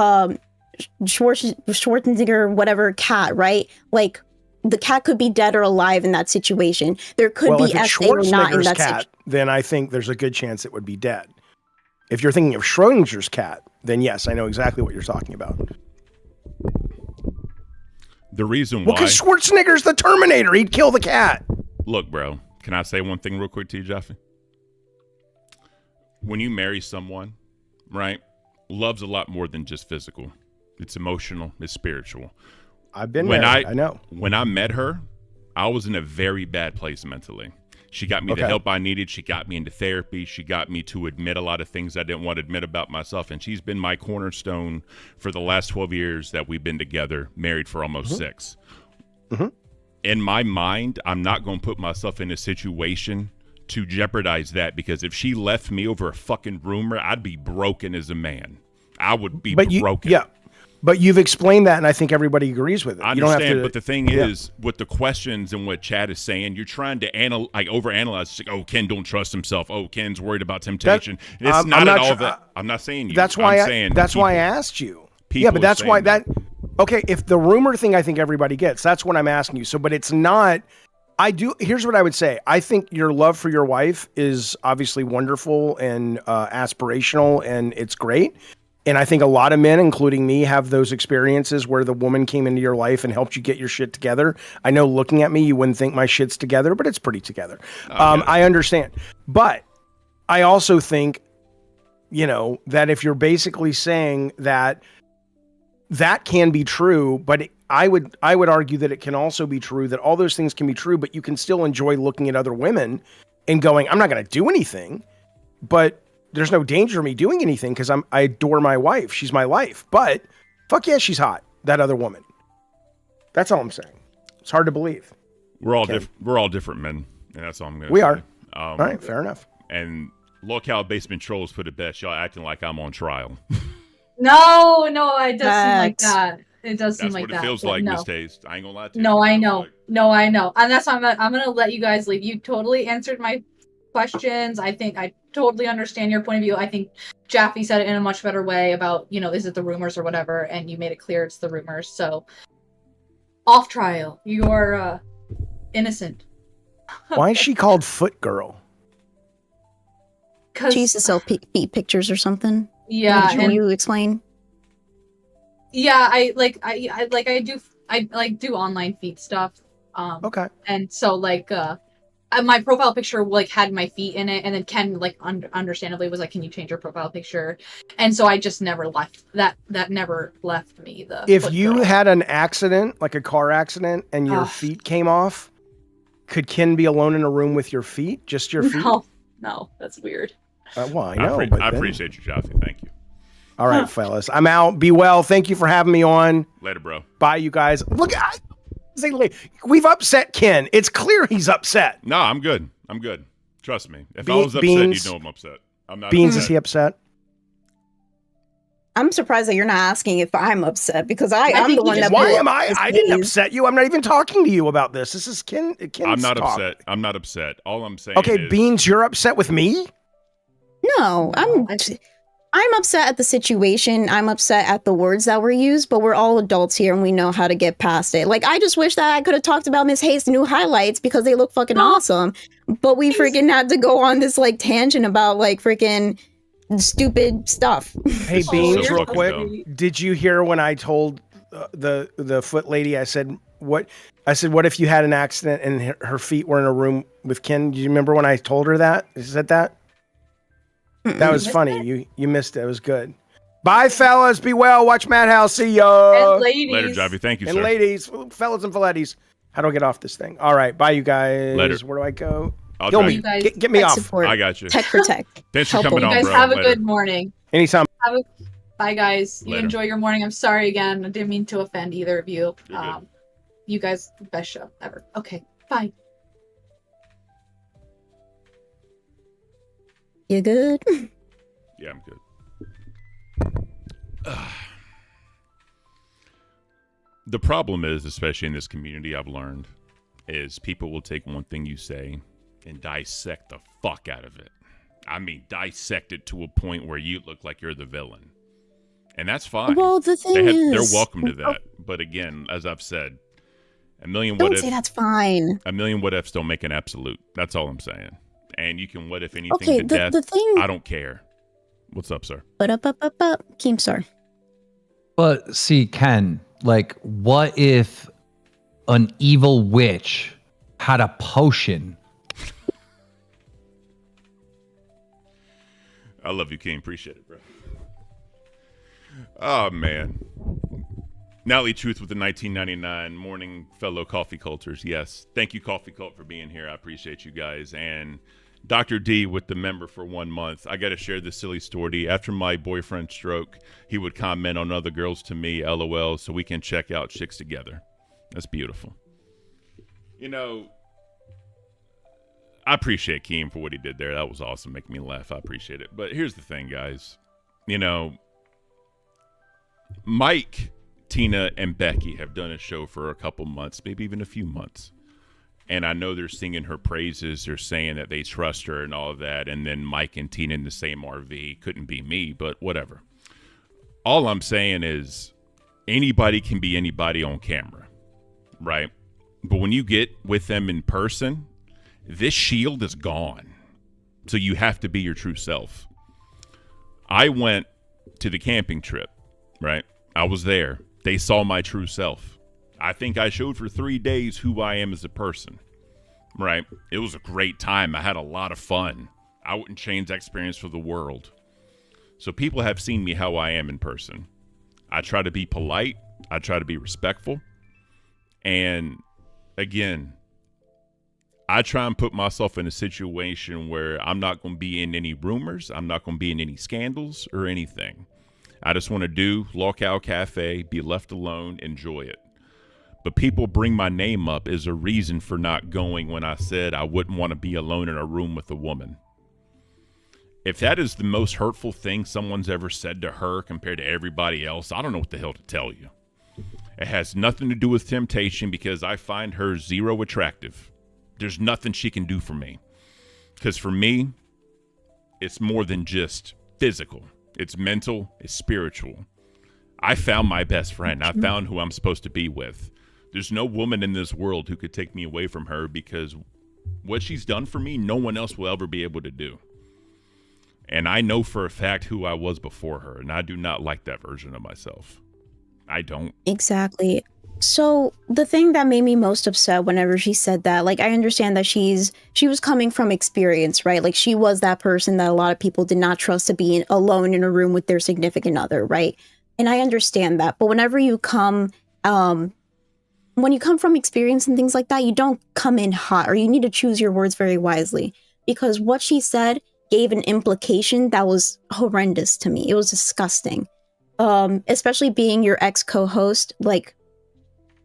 Schwarzenegger, whatever cat, right? Like the cat could be dead or alive in that situation. There could be SA or not in that situation. Then I think there's a good chance it would be dead. If you're thinking of Schrodinger's cat, then yes, I know exactly what you're talking about. The reason why... Well, because Schwarzenegger's the Terminator. He'd kill the cat. Look, bro. Can I say one thing real quick to you, Jaffy? When you marry someone, right, love's a lot more than just physical. It's emotional. It's spiritual. I've been married. I know. When I met her, I was in a very bad place mentally. She got me the help I needed. She got me into therapy. She got me to admit a lot of things I didn't want to admit about myself. And she's been my cornerstone for the last 12 years that we've been together, married for almost 6. Mm-hmm. In my mind, I'm not going to put myself in a situation to jeopardize that, because if she left me over a fucking rumor, I'd be broken as a man. I would be broken. But you've explained that, and I think everybody agrees with it. I understand, but the thing is, with the questions and what Chad is saying, you're trying to overanalyze. It's like, oh, Ken don't trust himself. Oh, Ken's worried about temptation. It's not at all that. I'm not saying you. That's why I asked you. Yeah, but that's why that. Okay, if the rumor thing, I think everybody gets. That's what I'm asking you. So, but it's not. Here's what I would say. I think your love for your wife is obviously wonderful and aspirational, and it's great. And I think a lot of men, including me, have those experiences where the woman came into your life and helped you get your shit together. I know looking at me, you wouldn't think my shit's together, but it's pretty together. I understand. But I also think, that if you're basically saying that can be true, but I would argue that it can also be true that all those things can be true, but you can still enjoy looking at other women and going, I'm not going to do anything, but there's no danger of me doing anything because I adore my wife. She's my life. But fuck yeah, she's hot. That other woman. That's all I'm saying. It's hard to believe. We're all different men, and that's all I'm going to say. We are. All right, fair enough. And Locale Basement Trolls put it best. Y'all acting like I'm on trial. No, it does seem like that. It does seem like that. That's what it feels like, Miss Taste. I ain't gonna lie to you. No, I know. No, I know. And that's why I'm gonna let you guys leave. You totally answered my questions. I think I totally understand your point of view. I think Jaffy said it in a much better way about, is it the rumors or whatever, and you made it clear it's the rumors. So, off trial. You're innocent. Why is she called Foot Girl? She used to sell feet pictures or something. Yeah. Can you explain? Yeah, I do online feet stuff. Okay. And so my profile picture had my feet in it, and then Ken understandably was like, "Can you change your profile picture?" And so I just never left that. That never left me. If you had an accident, like a car accident, and your feet came off, could Ken be alone in a room with your feet? Just your feet? No, that's weird. Well, I know. I appreciate you, Jaffy. Thank you. All right, fellas. I'm out. Be well. Thank you for having me on. Later, bro. Bye, you guys. Look, we've upset Ken. It's clear he's upset. No, I'm good. Trust me. If I was upset, you'd know I'm upset. I'm not Beans, upset. is he upset? I'm surprised that you're not asking if I'm upset because I'm the one that. Why am I? I didn't upset you. I'm not even talking to you about this. This is Ken's I'm not talk. upset. I'm not upset. All I'm saying Okay, is... Beans, you're upset with me? No, I'm upset at the situation. I'm upset at the words that were used, but we're all adults here and we know how to get past it. I just wish that I could have talked about Miss Hayes' new highlights because they look fucking awesome. But we freaking had to go on this tangent about freaking stupid stuff. Hey, Beans, so real quick. dumb. Did you hear when I told the foot lady, I said, what if you had an accident and her feet were in a room with Ken? Do you remember when I told her that? You said that? That was funny. You missed it. It was good. Bye, fellas. Be well. Watch Madhouse. See ya. And ladies. Later, Jaffy. Thank you, And sir. ladies, fellas and filettis. How do I get off this thing? All right. Bye, you guys. Later. Where do I go? I'll Kill try. me. You guys- Get me Tech off. support. I got you. Tech protect. Thanks for Help coming them. on, You guys bro. have a Later. good morning. Anytime. Bye, guys. You Later. enjoy your morning. I'm sorry again. I didn't mean to offend either of you. You're good. You guys, best show ever. Okay, bye. You good? Yeah, I'm good. The problem is, especially in this community, I've learned, is people will take one thing you say and dissect the fuck out of it. I mean, dissect it to a point where you look like you're the villain. And that's fine. Well, the thing is, they're welcome to that. But again, as I've said, a million what don't if, say that's fine. a million what ifs don't make an absolute. That's all I'm saying. And you can what if anything Okay, to death. the thing. I don't care. What's up, sir? But up, Keemstar. But see, Ken, what if an evil witch had a potion? I love you, King. Appreciate it, bro. Oh, man. Natalie Truth with the 1999 morning, fellow coffee culters. Yes. Thank you, Coffee Cult, for being here. I appreciate you guys. And Dr. D with the member for 1 month. I got to share this silly story. After my boyfriend's stroke, he would comment on other girls to me, LOL, so we can check out chicks together. That's beautiful. I appreciate Keem for what he did there. That was awesome. Making me laugh. I appreciate it. But here's the thing, guys. Mike, Tina, and Becky have done a show for a couple months, maybe even a few months. And I know they're singing her praises. They're saying that they trust her and all of that. And then Mike and Tina in the same RV. Couldn't be me, but whatever. All I'm saying is anybody can be anybody on camera, right? But when you get with them in person, this shield is gone. So you have to be your true self. I went to the camping trip, right? I was there. They saw my true self. I think I showed for 3 days who I am as a person, right? It was a great time. I had a lot of fun. I wouldn't change that experience for the world. So people have seen me how I am in person. I try to be polite. I try to be respectful. And again, I try and put myself in a situation where I'm not going to be in any rumors. I'm not going to be in any scandals or anything. I just want to do Locale Cafe, be left alone, enjoy it. But people bring my name up as a reason for not going when I said I wouldn't want to be alone in a room with a woman. If that is the most hurtful thing someone's ever said to her compared to everybody else, I don't know what the hell to tell you. It has nothing to do with temptation because I find her zero attractive. There's nothing she can do for me. Because for me, it's more than just physical. It's mental, it's spiritual. I found my best friend. I found who I'm supposed to be with. There's no woman in this world who could take me away from her because what she's done for me, no one else will ever be able to do. And I know for a fact who I was before her, and I do not like that version of myself. I don't. Exactly. So the thing that made me most upset whenever she said that, like, I understand that she was coming from experience, right? Like, she was that person that a lot of people did not trust to be alone in a room with their significant other, right? And I understand that. But whenever you come, when you come from experience and things like that, you don't come in hot, or you need to choose your words very wisely, because what she said gave an implication that was horrendous to me. It was disgusting. Especially being your ex co-host, like,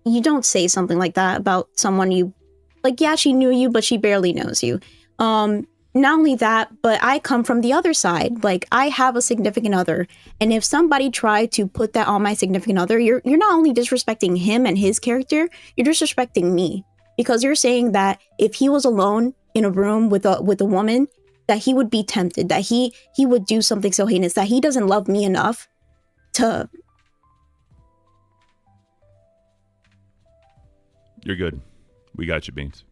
you don't say something like that about someone you, like, yeah, she knew you, but she barely knows you. Not only that, but I come from the other side. Like, I have a significant other, and if somebody tried to put that on my significant other, you're not only disrespecting him and his character, you're disrespecting me, because you're saying that if he was alone in a room with a woman, that he would be tempted, that he would do something so heinous, that he doesn't love me enough to. You're good. We got you, Beans.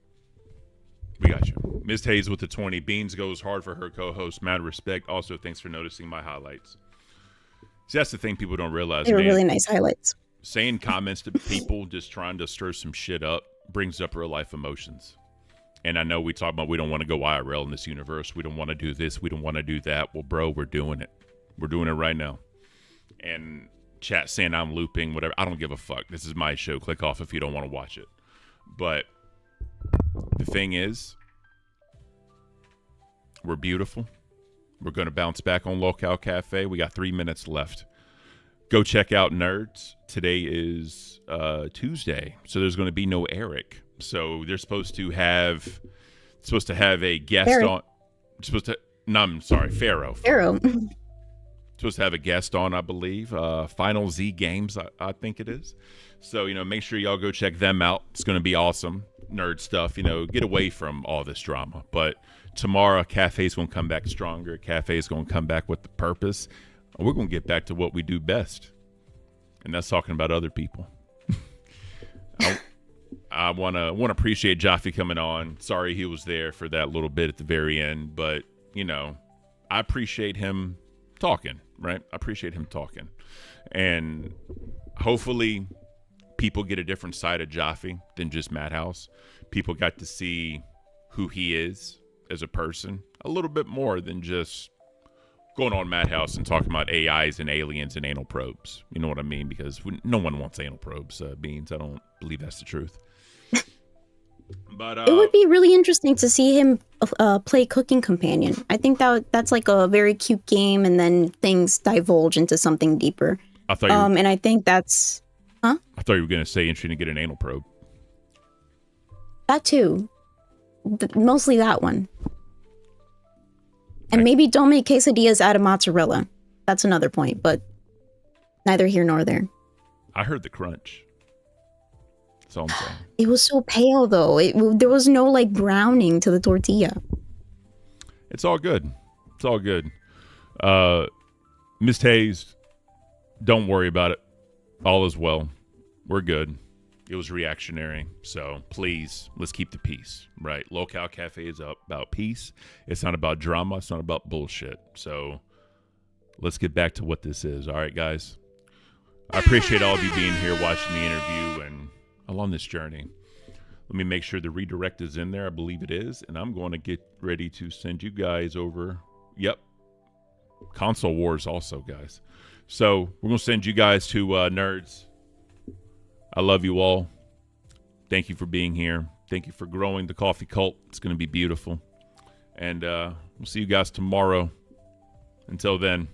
We got you. Ms. Hayes with the 20. Beans goes hard for her co-host. Mad respect. Also, thanks for noticing my highlights. See, that's the thing people don't realize. They were really nice highlights. Saying comments to people just trying to stir some shit up brings up real life emotions. And I know we talk about we don't want to go IRL in this universe. We don't want to do this. We don't want to do that. Well, bro, we're doing it. We're doing it right now. And chat saying I'm looping, whatever. I don't give a fuck. This is my show. Click off if you don't want to watch it. But the thing is, we're beautiful. We're going to bounce back on Locale Cafe. We got 3 minutes left. Go check out Nerds. Today is Tuesday, so there's going to be no Eric. So they're supposed to have a guest Eric. on. Pharaoh. Pharaoh. Supposed to have a guest on, I believe. Final Z Games, I think it is. So, make sure y'all go check them out. It's going to be awesome. Nerd stuff, get away from all this drama. But tomorrow, Cafe's going to come back stronger. Cafe's going to come back with the purpose. We're going to get back to what we do best. And that's talking about other people. I want to appreciate Jaffy coming on. Sorry he was there for that little bit at the very end. But, I appreciate him talking, right? I appreciate him talking. And hopefully people get a different side of Jaffy than just Madhouse. People got to see who he is as a person a little bit more than just going on Madhouse and talking about AIs and aliens and anal probes. You know what I mean? Because no one wants anal probes, Beans. I don't believe that's the truth. But it would be really interesting to see him play Cooking Companion. I think that's like a very cute game, and then things divulge into something deeper. I thought you were, and I think that's, I thought you were going to say interesting to get an anal probe. That too. Mostly that one. And maybe don't make quesadillas out of mozzarella. That's another point, but neither here nor there. I heard the crunch. That's all I'm saying. It was so pale, though. There was no, like, browning to the tortilla. It's all good. It's all good. Miss Hayes, don't worry about it. All is well. We're good. It was reactionary. So please, let's keep the peace, right? Locale Cafe is about peace. It's not about drama. It's not about bullshit. So let's get back to what this is. All right, guys. I appreciate all of you being here, watching the interview, and along this journey. Let me make sure the redirect is in there. I believe it is. And I'm going to get ready to send you guys over. Yep. Console Wars also, guys. So we're going to send you guys to Nerds. I love you all. Thank you for being here. Thank you for growing the coffee cult. It's going to be beautiful. And we'll see you guys tomorrow. Until then.